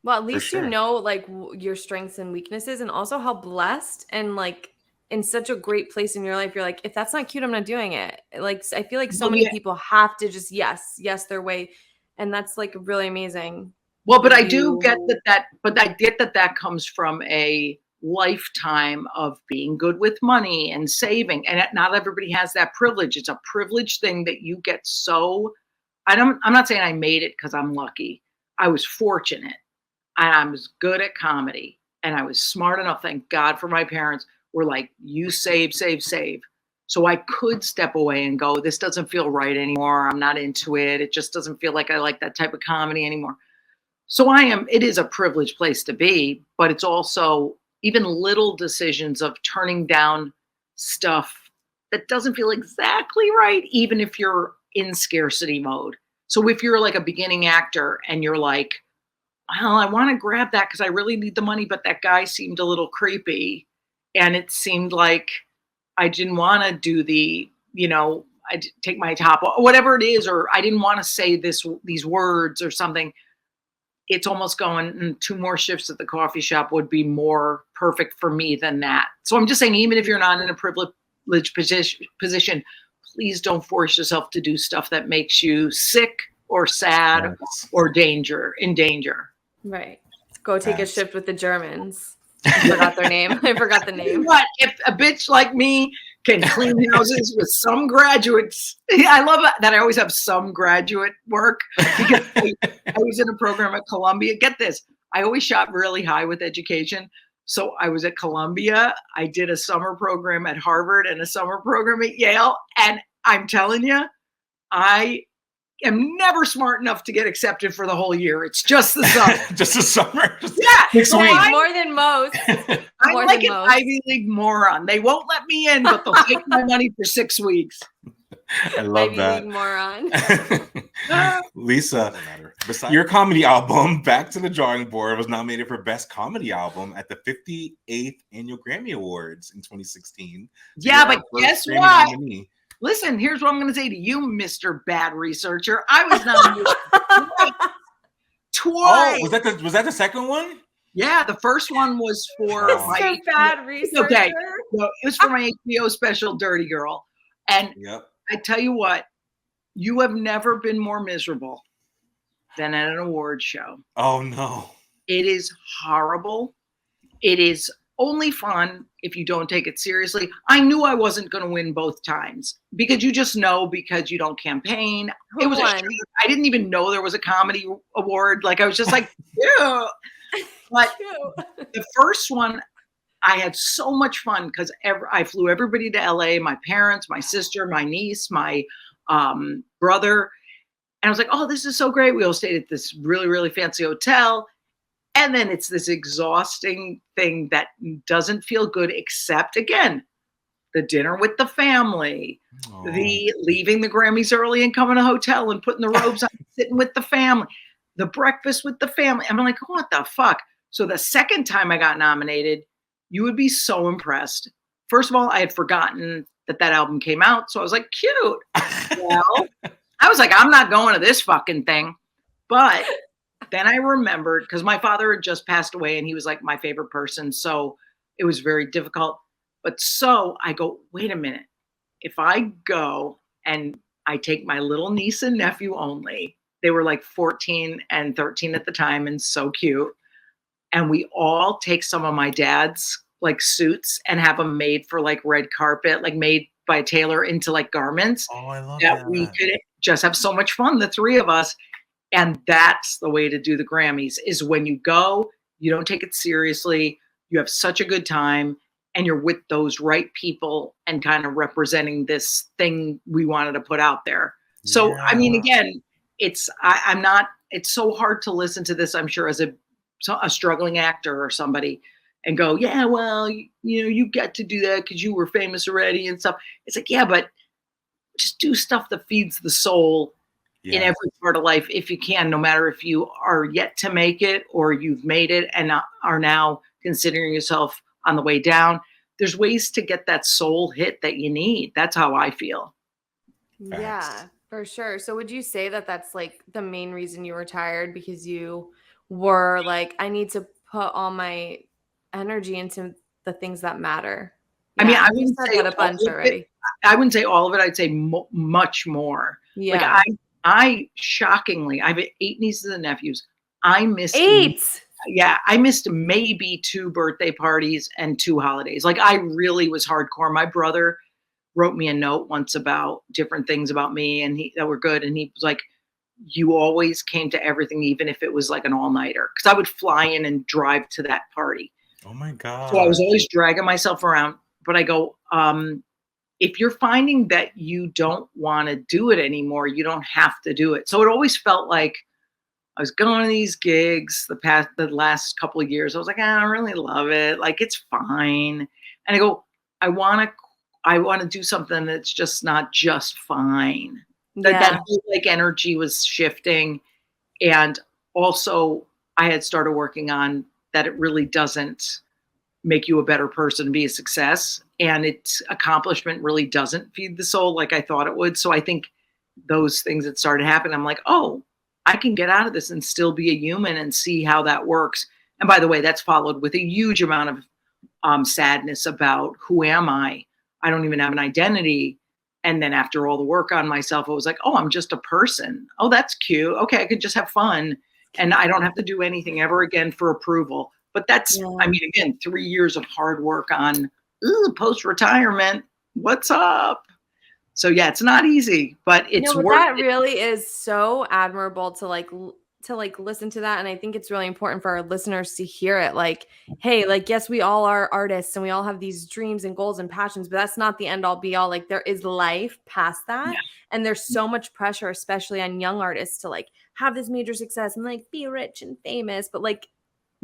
Well, at least you know like your strengths and weaknesses, and also how blessed and like in such a great place in your life, you're like, if that's not cute, I'm not doing it. Like, I feel like so many people have to just yes their way. And that's like really amazing. Well, but I do get that comes from a lifetime of being good with money and saving. And not everybody has that privilege. It's a privileged thing that you get so, I'm not saying I made it because I'm lucky. I was fortunate. I was good at comedy and I was smart enough. Thank God for my parents were like, you save. So I could step away and go, this doesn't feel right anymore. I'm not into it. It just doesn't feel like I like that type of comedy anymore. So it is a privileged place to be, but it's also even little decisions of turning down stuff that doesn't feel exactly right, even if you're in scarcity mode. So if you're like a beginning actor and you're like, well, I want to grab that because I really need the money, but that guy seemed a little creepy. And it seemed like I didn't want to do I take my top off, whatever it is, or I didn't want to say these words or something. It's almost going 2 more shifts at the coffee shop would be more perfect for me than that. So I'm just saying, even if you're not in a privileged position, please don't force yourself to do stuff that makes you sick or sad or in danger. Right. Go take a shift with the Germans. I forgot their name. I forgot the name. What if a bitch like me can clean houses with some graduates? I love that I always have some graduate work because I was in a program at Columbia. Get this, I always shot really high with education. So I was at Columbia. I did a summer program at Harvard and a summer program at Yale. And I'm telling you, I am never smart enough to get accepted for the whole year. It's just the summer. Just the summer. Yeah, more than most. I'm like an Ivy League moron. They won't let me in, but they'll take my money for 6 weeks. I love that. Ivy League moron. Lisa, your comedy album, Back to the Drawing Board, was nominated for Best Comedy Album at the 58th Annual Grammy Awards in 2016. Yeah, but guess what? Listen, here's what I'm going to say to you, Mr. Bad Researcher. I was nominated twice. Oh, was that the second one? Yeah, the first one was for my Bad Researcher. Okay, no, it was for my HBO special, Dirty Girl. And I tell you what, you have never been more miserable than at an award show. Oh no! It is horrible. It is only fun if you don't take it seriously. I knew I wasn't going to win both times because you just know because you don't campaign. It was I didn't even know there was a comedy award. Like I was just like, yeah. But the first one, I had so much fun because I flew everybody to LA, my parents, my sister, my niece, my brother. And I was like, oh, this is so great. We all stayed at this really, really fancy hotel. And then it's this exhausting thing that doesn't feel good, except, again, the dinner with the family, the leaving the Grammys early and coming to a hotel and putting the robes on, sitting with the family, the breakfast with the family. I'm like, what the fuck? So the second time I got nominated, you would be so impressed. First of all, I had forgotten that album came out. So I was like, cute. Well, I was like, I'm not going to this fucking thing. But then I remembered, because my father had just passed away and he was like my favorite person. So it was very difficult. But so I go, wait a minute. If I go and I take my little niece and nephew only, they were like 14 and 13 at the time and so cute. And we all take some of my dad's like suits and have them made for like red carpet, like made by a tailor into like garments. Oh, I love that. that. We could just have so much fun, the three of us. And that's the way to do the Grammys, is when you go, you don't take it seriously. You have such a good time and you're with those right people and kind of representing this thing we wanted to put out there. So, Yeah. I mean, again, it's so hard to listen to this, I'm sure, as a struggling actor or somebody and go, yeah, well, you get to do that because you were famous already and stuff. It's like, yeah, but just do stuff that feeds the soul in every part of life if you can, no matter if you are yet to make it or you've made it and are now considering yourself on the way down. There's ways to get that soul hit that you need. That's how I feel. Yeah, for sure. So would you say that that's like the main reason you retired, because you were like, I need to put all my energy into the things that matter? I mean, I you wouldn't said say that a bunch already. I wouldn't say all of it. I'd say much more. Yeah. Like I shockingly, I have 8 nieces and nephews. I missed 8. Yeah, I missed maybe 2 birthday parties and 2 holidays. Like I really was hardcore. My brother wrote me a note once about different things about me and that were good. And he was like, you always came to everything, even if it was like an all-nighter. Because I would fly in and drive to that party. Oh my God. So I was always dragging myself around. But I go, if you're finding that you don't want to do it anymore, you don't have to do it. So it always felt like I was going to these gigs the last couple of years. I was like, I don't really love it. Like, it's fine. And I go, I want to do something that's just not just fine. That whole like energy was shifting. And also I had started working on that it really doesn't make you a better person to be a success. And its accomplishment really doesn't feed the soul like I thought it would. So I think those things that started happening, I'm like, oh, I can get out of this and still be a human and see how that works. And by the way, that's followed with a huge amount of sadness about who am I? I don't even have an identity. And then after all the work on myself, it was like, oh, I'm just a person. Oh, that's cute. Okay, I could just have fun. And I don't have to do anything ever again for approval. But that's, I mean, again, 3 years of hard work on post-retirement. What's up? So yeah, it's not easy, but it's worth that really is so admirable to listen to that. And I think it's really important for our listeners to hear it. Like, hey, like, yes, we all are artists and we all have these dreams and goals and passions, but that's not the end all be all. Like, there is life past that. Yeah. And there's so much pressure, especially on young artists, to like have this major success and like be rich and famous. But like,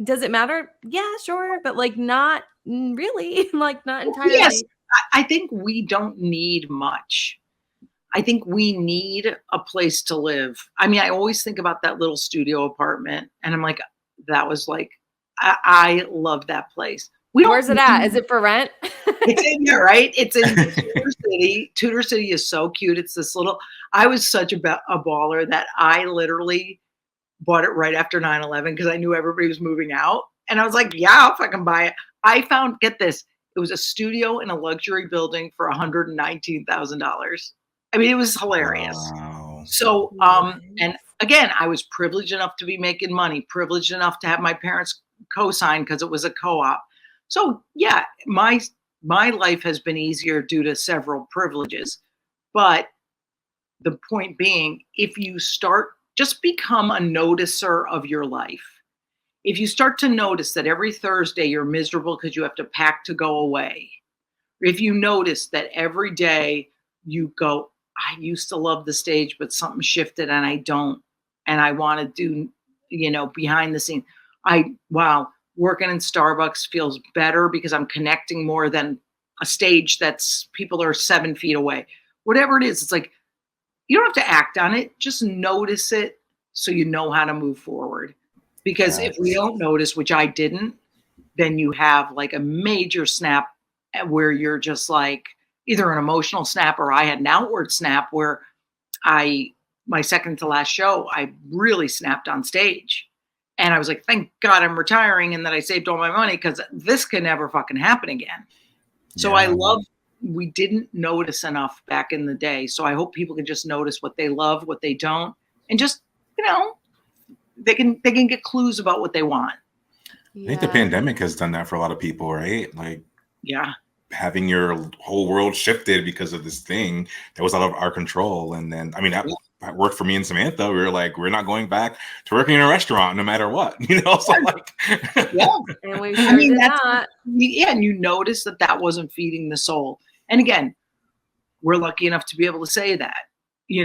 does it matter? Yeah, sure. But like, not really, like not entirely. Yes. I think we don't need much. I think we need a place to live. I mean, I always think about that little studio apartment and I'm like, that was like, I love that place. Where's it at? Is it for rent? It's in there, right? It's in Tudor City. Tudor City is so cute. It's this little, I was such a baller that I literally bought it right after 9/11 because I knew everybody was moving out. And I was like, yeah, I'll fucking buy it. I found, get this, it was a studio in a luxury building for $119,000. I mean, it was hilarious. Wow. So, and again, I was privileged enough to be making money, privileged enough to have my parents co-sign because it was a co-op. So yeah, my life has been easier due to several privileges. But the point being, if you just become a noticer of your life. If you start to notice that every Thursday you're miserable because you have to pack to go away, if you notice that every day you go, I used to love the stage, but something shifted and I don't, and I want to do, behind the scene. Working in Starbucks feels better because I'm connecting more than a stage that's people are 7 feet away. Whatever it is, it's like, you don't have to act on it. Just notice it so you know how to move forward. Because if we don't notice, which I didn't, then you have like a major snap where you're just like, either an emotional snap or I had an outward snap where my second to last show, I really snapped on stage. And I was like, thank God I'm retiring and that I saved all my money because this can never fucking happen again. So I love, we didn't notice enough back in the day. So I hope people can just notice what they love, what they don't, and just, they can get clues about what they want. I think the pandemic has done that for a lot of people, right? Like, yeah, having your whole world shifted because of this thing that was out of our control. And then, I mean, that worked for me and Samantha. We were like, we're not going back to working in a restaurant no matter what, So like, and we sure did not. Yeah, and you notice that wasn't feeding the soul. And again, we're lucky enough to be able to say that. A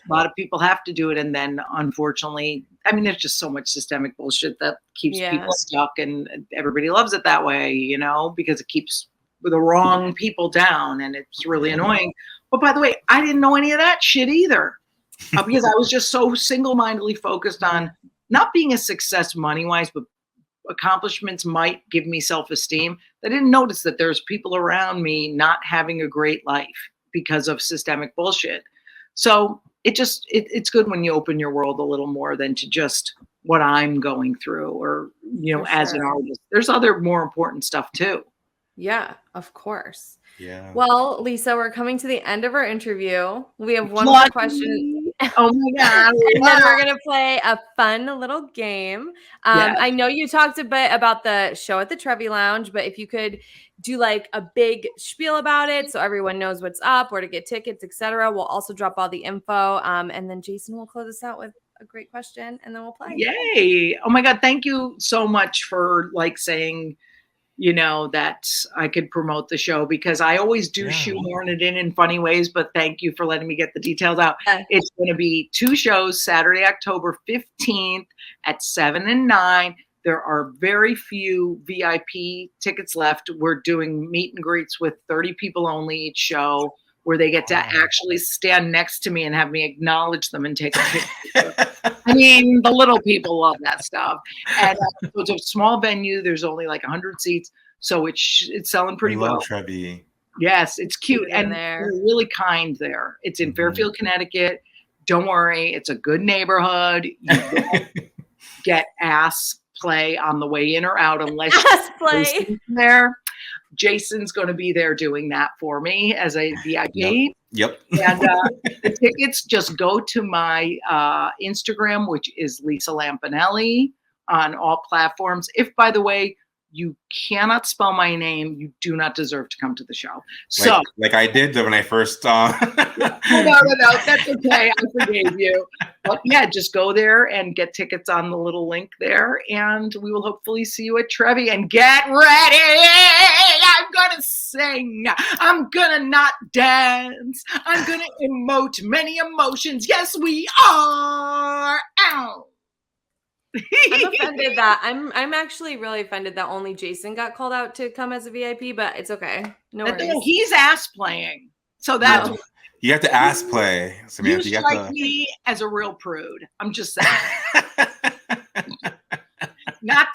lot of people have to do it, and then unfortunately, I mean, there's just so much systemic bullshit that keeps people stuck, and everybody loves it that way, because it keeps the wrong people down, and it's really annoying. But by the way, I didn't know any of that shit either, because I was just so single-mindedly focused on not being a success money-wise, but accomplishments might give me self-esteem. I didn't notice that there's people around me not having a great life because of systemic bullshit. So it's good when you open your world a little more than to just what I'm going through, or, as an artist, there's other more important stuff too. Yeah, of course. Yeah. Well, Lisa, we're coming to the end of our interview. We have one more question. Oh my God. And then we're going to play a fun little game. I know you talked a bit about the show at the Trevi Lounge, but if you could do like a big spiel about it so everyone knows what's up, where to get tickets, etc. We'll also drop all the info. And then Jason will close us out with a great question, and then we'll play. Yay. Oh my God. Thank you so much for saying, that I could promote the show, because I always do shoehorn it in funny ways, but thank you for letting me get the details out. It's going to be 2 shows, Saturday, October 15th at 7 and 9. There are very few VIP tickets left. We're doing meet and greets with 30 people only each show, where they get to actually stand next to me and have me acknowledge them and take a picture. I mean, the little people love that stuff. And it's a small venue. There's only like 100 seats. So it's selling pretty well. Trevi. Yes, it's cute. And they're really kind there. It's in Fairfield, Connecticut. Don't worry. It's a good neighborhood. You don't get ass play on the way in or out unless you're there. Jason's going to be there doing that for me as a VIP. Yep. And the tickets, just go to my Instagram, which is Lisa Lampanelli, on all platforms. If, by the way, you cannot spell my name, you do not deserve to come to the show. So, like I did when I first. No, that's okay. I forgave you. But yeah, just go there and get tickets on the little link there, and we will hopefully see you at Trevi. And get ready! I'm gonna sing. I'm gonna not dance. I'm gonna emote many emotions. Yes, we are. Ow. I'm offended that I'm actually really offended that only Jason got called out to come as a VIP, but it's okay. No worries. He's ass playing, so that's you have to ass play, Samantha. You strike me as a real prude. I'm just saying, not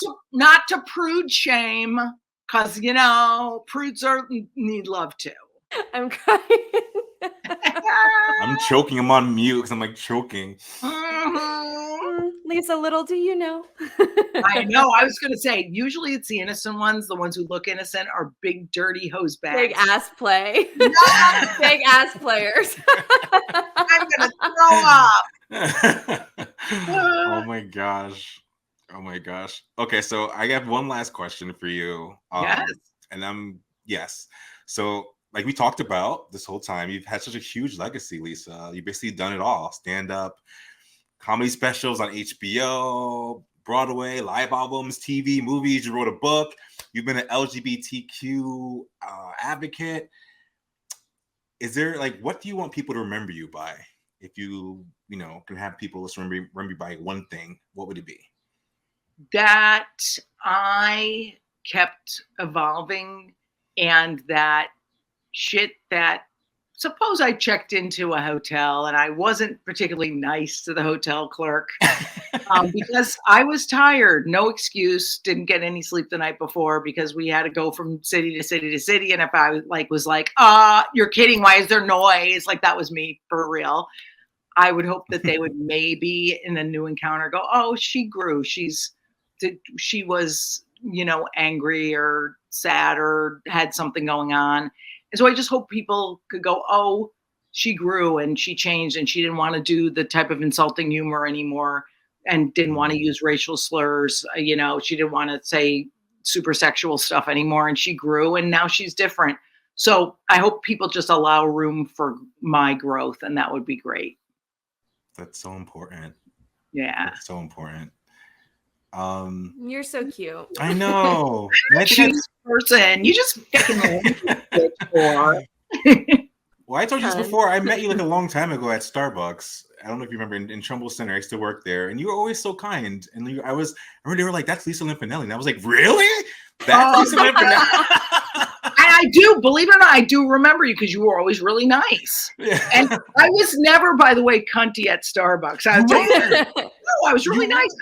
to prude shame, because prudes need love too. I'm crying. I'm choking. I'm on mute because I'm like choking. Lisa, little do you know. I know. I was going to say, usually it's the innocent ones. The ones who look innocent are big, dirty hose bags. Big ass play. No! Big ass players. I'm going to throw up. Oh my gosh. Okay, so I have one last question for you. Yes. And yes. So like we talked about this whole time, you've had such a huge legacy, Lisa. You've basically done it all. Stand up, comedy specials on HBO, Broadway, live albums, TV, movies. You wrote a book. You've been an LGBTQ advocate. Is there what do you want people to remember you by? If you can have people remember you by one thing, what would it be? That I kept evolving, and that shit that suppose I checked into a hotel and I wasn't particularly nice to the hotel clerk because I was tired. No excuse. Didn't get any sleep the night before because we had to go from city to city to city. And if I was like, you're kidding. Why is there noise? Like that was me for real. I would hope that they would maybe in a new encounter go, oh, she grew. She was, angry or sad or had something going on. And so I just hope people could go, oh, she grew and she changed and she didn't want to do the type of insulting humor anymore and didn't want to use racial slurs. She didn't want to say super sexual stuff anymore and she grew and now she's different. So I hope people just allow room for my growth and that would be great. That's so important. Yeah. That's so important. You're so cute. I know. Cute person. You just fucking Well, I told you this before. I met you like a long time ago at Starbucks. I don't know if you remember in Trumbull Center. I used to work there, and you were always so kind. And I remember they were like, "That's Lisa Lampanelli," and I was like, "Really? That's Lisa Lampanelli?" I do, believe it or not, I do remember you because you were always really nice. Yeah. And I was never, by the way, cunty at Starbucks. I was I was really nice.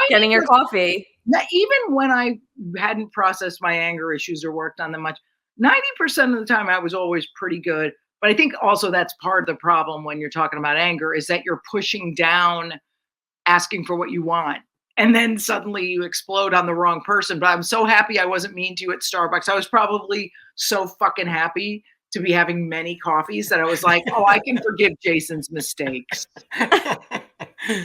Getting your coffee. Even when I hadn't processed my anger issues or worked on them much, 90% of the time I was always pretty good. But I think also that's part of the problem when you're talking about anger is that you're pushing down, asking for what you want. And then suddenly you explode on the wrong person. But I'm so happy I wasn't mean to you at Starbucks. I was probably so fucking happy to be having many coffees that I was like, oh, I can forgive Jason's mistakes.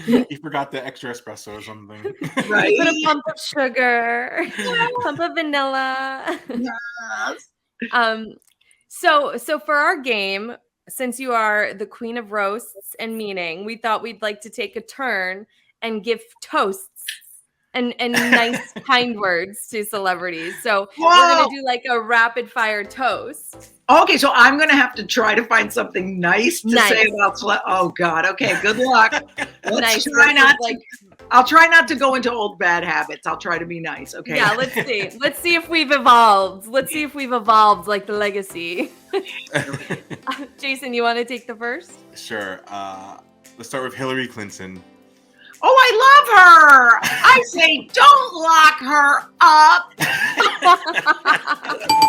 You forgot the extra espresso or something. Right. Put a pump of sugar, pump of vanilla. Yes. So for our game, since you are the queen of roasts and meaning, we thought we'd like to take a turn and give toasts and nice kind words to celebrities. So we're going to do like a rapid fire toast. Okay, so I'm going to have to try to find something nice to say about oh God. Okay, good luck. I'll try not to go into old bad habits. I'll try to be nice, okay? Yeah, let's see. Let's see if we've evolved. Let's see if we've evolved like the legacy. Jason, you want to take the first? Sure. Let's start with Hillary Clinton. Oh, I love her. I say, don't lock her up.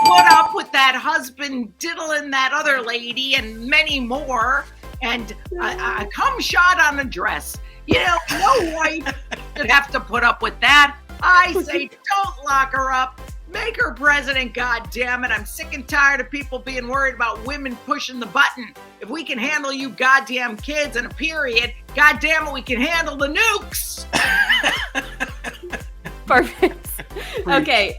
Put up with that husband diddling that other lady and many more. And a cum shot on a dress. No wife should have to put up with that. I say, don't lock her up. Make her president, goddammit. I'm sick and tired of people being worried about women pushing the button. If we can handle you goddamn kids in a period, goddammit, we can handle the nukes. Perfect. Okay,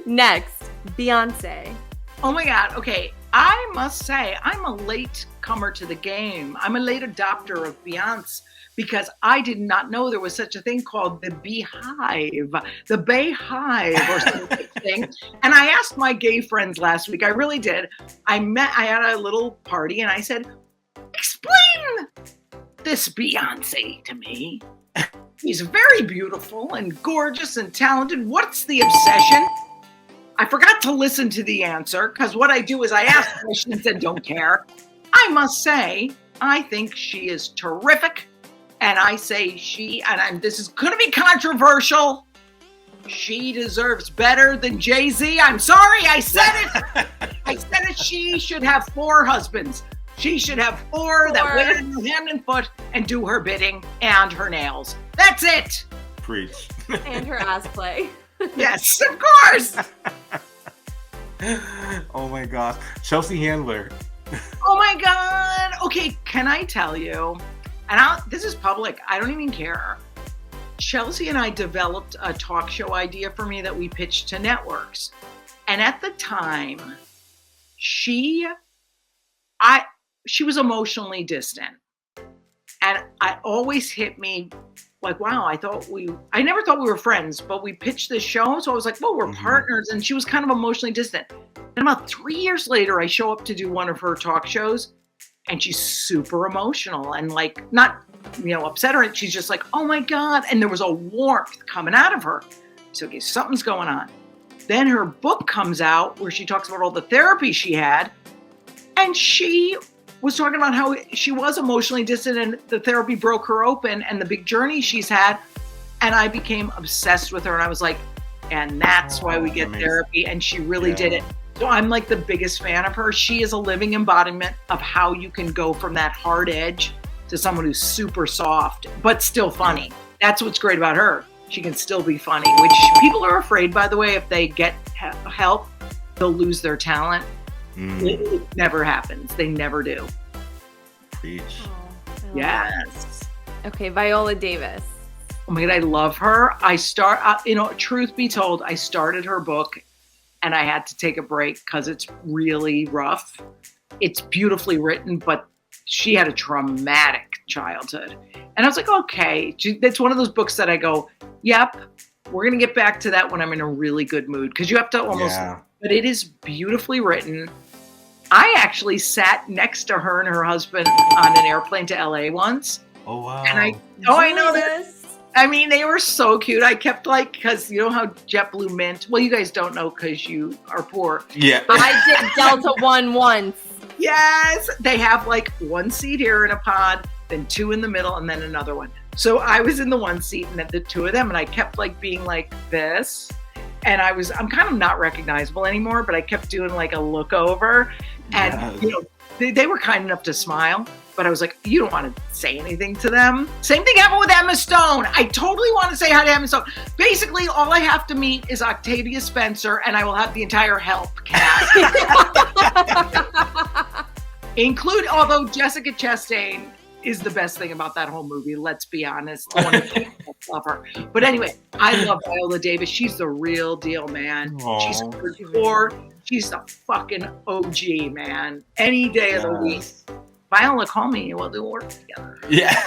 next, Beyonce. Oh my God, okay. I must say, I'm a late comer to the game. I'm a late adopter of Beyonce. Because I did not know there was such a thing called the Beehive, the Bayhive or something. And I asked my gay friends last week, I really did. I had a little party and I said, explain this Beyonce to me. She's very beautiful and gorgeous and talented. What's the obsession? I forgot to listen to the answer because what I do is I ask questions and don't care. I must say, I think she is terrific. And I say this is going to be controversial. She deserves better than Jay-Z. I'm sorry, I said it. I said it. She should have 4 husbands. She should have 4 that wear her hand and foot and do her bidding and her nails. That's it. Preach. And her ass play. Yes, of course. Oh my gosh. Chelsea Handler. Oh my God. Okay, can I tell you? And this is public. I don't even care. Chelsea and I developed a talk show idea for me that we pitched to networks. And at the time, she was emotionally distant. And it always hit me like, wow, I never thought we were friends, but we pitched this show. So I was like, well, we're partners. And she was kind of emotionally distant. And about 3 years later, I show up to do one of her talk shows. And she's super emotional and like not, upset her. She's just like, oh my God. And there was a warmth coming out of her. So okay, something's going on. Then her book comes out where she talks about all the therapy she had. And she was talking about how she was emotionally distant and the therapy broke her open and the big journey she's had. And I became obsessed with her. And I was like, and that's why we get therapy. And she really did it. So I'm like the biggest fan of her. She is a living embodiment of how you can go from that hard edge to someone who's super soft, but still funny. That's what's great about her. She can still be funny, which people are afraid, by the way, if they get help, they'll lose their talent. It never happens. They never do. Preach. Yes. Okay, Viola Davis. Oh my God, I love her. Truth be told, I started her book and I had to take a break because it's really rough. It's beautifully written, but she had a traumatic childhood. And I was like, okay, it's one of those books that I go, yep, we're going to get back to that when I'm in a really good mood. Because you have to almost, but it is beautifully written. I actually sat next to her and her husband on an airplane to LA once. Oh, wow. And I know this. I mean, they were so cute. I kept because you know how JetBlue Mint, well, you guys don't know because you are poor. Yeah. I did Delta One once. Yes. They have one seat here in a pod, then two in the middle, and then another one. So I was in the one seat and then the two of them, and I kept being like this. And I'm kind of not recognizable anymore, but I kept doing a look over. And, they were kind enough to smile, but I was like, you don't want to say anything to them. Same thing happened with Emma Stone. I totally want to say hi to Emma Stone. Basically, all I have to meet is Octavia Spencer, and I will have the entire Help cast. Although Jessica Chastain is the best thing about that whole movie, let's be honest. I love her. But anyway, I love Viola Davis. She's the real deal, man. Aww. She's hardcore. She's the fucking OG, man. Any day of the week. Viola, call me. We'll do work together. Yeah.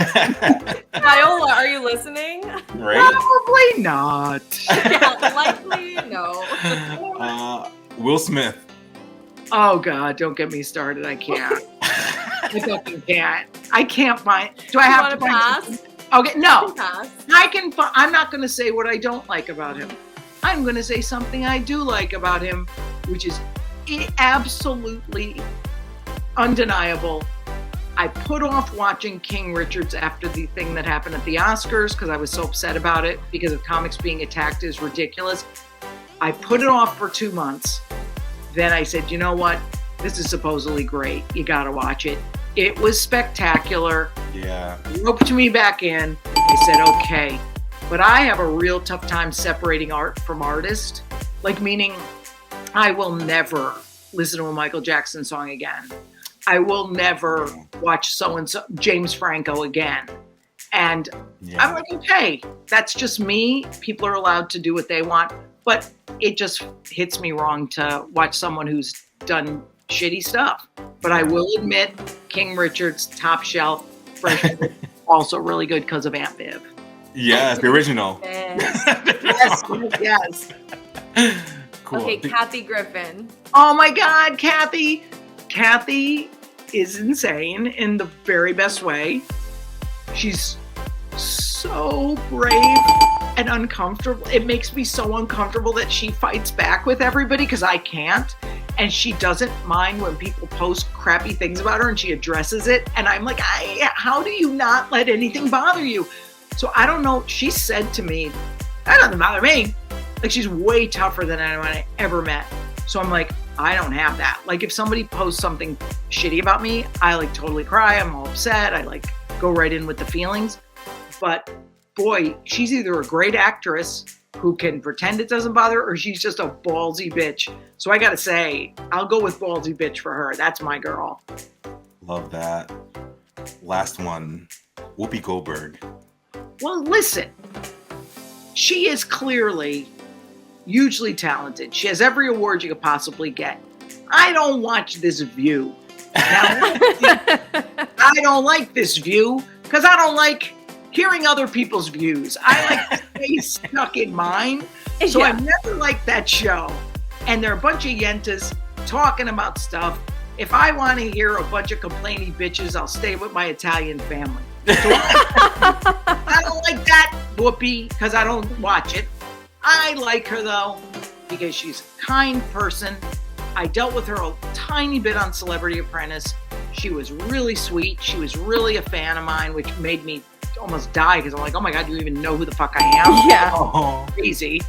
Viola, are you listening? Right? Probably not. Yeah, likely no. Will Smith. Oh, God, don't get me started. I can't. I fucking can't. I can't find. Do I have to pass? Okay, no. Pass. I'm not going to say what I don't like about him. I'm going to say something I do like about him, which is absolutely undeniable. I put off watching King Richards after the thing that happened at the Oscars because I was so upset about it because of comics being attacked is ridiculous. I put it off for 2 months. Then I said, you know what? This is supposedly great. You got to watch it. It was spectacular. Yeah. Roped me back in. I said, okay. But I have a real tough time separating art from artist. Meaning I will never listen to a Michael Jackson song again. I will never watch so-and-so, James Franco again. And I'm like, okay, that's just me. People are allowed to do what they want. But it just hits me wrong to watch someone who's done shitty stuff. But I will admit, King Richard's top shelf, fresh, also really good because of Aunt Viv. Yes, the original. Yes. Cool. Okay, Kathy Griffin. Oh my God, Kathy. Kathy is insane in the very best way. She's so brave and uncomfortable. It makes me so uncomfortable that she fights back with everybody because I can't. And she doesn't mind when people post crappy things about her and she addresses it. And I'm like, how do you not let anything bother you? So I don't know. She said to me, that doesn't bother me. She's way tougher than anyone I ever met. So I'm like, I don't have that. If somebody posts something shitty about me, I totally cry. I'm all upset. I go right in with the feelings. But boy, she's either a great actress who can pretend it doesn't bother her, or she's just a ballsy bitch. So I got to say, I'll go with ballsy bitch for her. That's my girl. Love that. Last one, Whoopi Goldberg. Well, listen, she is clearly hugely talented. She has every award you could possibly get. I don't watch this View. Now, I don't like this View because I don't like hearing other people's views. I like to stay stuck in mine. So I never liked that show. And there are a bunch of yentas talking about stuff. If I want to hear a bunch of complaining bitches, I'll stay with my Italian family. So I don't like that Whoopi because I don't watch it. I like her though because she's a kind person. I dealt with her a tiny bit on Celebrity Apprentice. She was really sweet. She was really a fan of mine, which made me almost die because I'm like, oh my God, you even know who the fuck I am? Yeah. Oh. Crazy.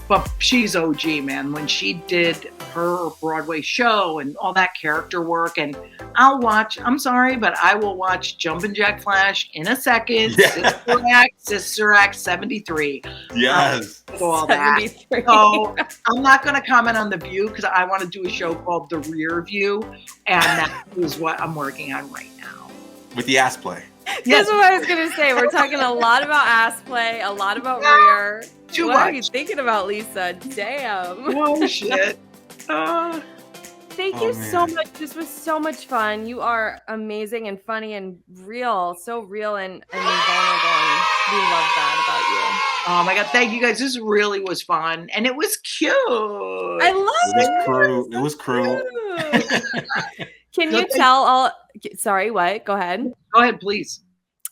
But she's OG, man. When she did her Broadway show and all that character work, and I'm sorry, but I will watch Jumpin' Jack Flash in a second. Yeah. Sister Act 73. Yes. All that. 73. So I'm not going to comment on The View because I want to do a show called The Rear View, and that is what I'm working on right now. With the ass play. That's what I was going to say. We're talking a lot about ass play, a lot about rear. Too what much. are you thinking about, Lisa? Damn. Oh, shit. Thank you so much. This was so much fun. You are amazing and funny and real. So real and vulnerable. And we love that about you. Oh, my God. Thank you, guys. This really was fun. And it was cute. I love it. It was cruel. Can you tell all... Sorry, what? Go ahead. Go ahead, please.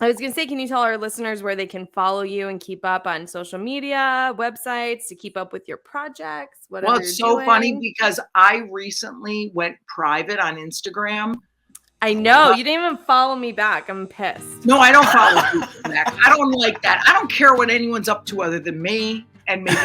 I was going to say, can you tell our listeners where they can follow you and keep up on social media, websites, to keep up with your projects, whatever Well, it's so funny because I recently went private on Instagram. I know. You didn't even follow me back. I'm pissed. No, I don't follow people back. I don't like that. I don't care what anyone's up to other than me and maybe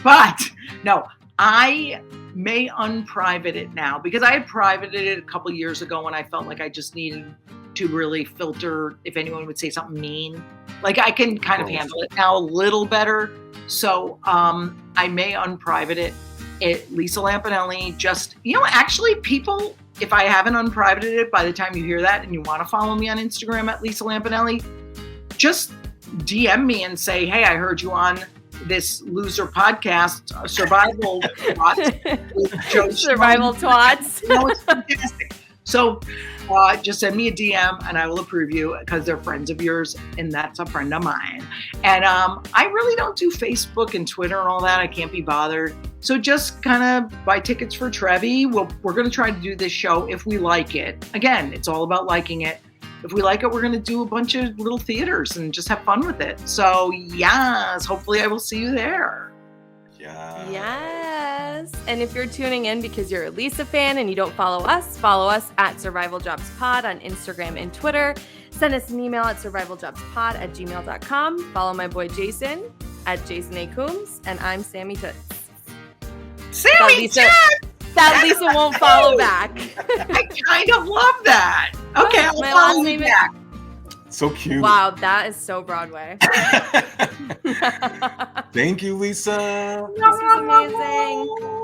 But no, I may unprivate it now because I had privated it a couple years ago when I felt like I just needed to really filter if anyone would say something mean. Like I can kind of handle it now a little better. So I may unprivate it. Lisa Lampanelli, just, actually people, if I haven't unprivated it by the time you hear that and you want to follow me on Instagram at Lisa Lampanelli, just DM me and say, hey, I heard you on this loser podcast, Survival Twats with Joe Survival Twats. It's fantastic. So just send me a DM and I will approve you because they're friends of yours and that's a friend of mine. And I really don't do Facebook and Twitter and all that. I can't be bothered. So just kind of buy tickets for Trevi. We're going to try to do this show if we like it. Again, it's all about liking it. If we like it, we're going to do a bunch of little theaters and just have fun with it. So yes, hopefully I will see you there. Yeah. Yes. And if you're tuning in because you're a Lisa fan and you don't follow us at Survival Jobs Pod on Instagram and Twitter. Send us an email at survivaljobspod@gmail.com. Follow my boy Jason at Jason A. Coombs. And I'm Sammy Toots. Sammy Toots! That Lisa won't follow back. I kind of love that. Okay, I'll follow you back. So cute. Wow, that is so Broadway. Thank you, Lisa. This was amazing.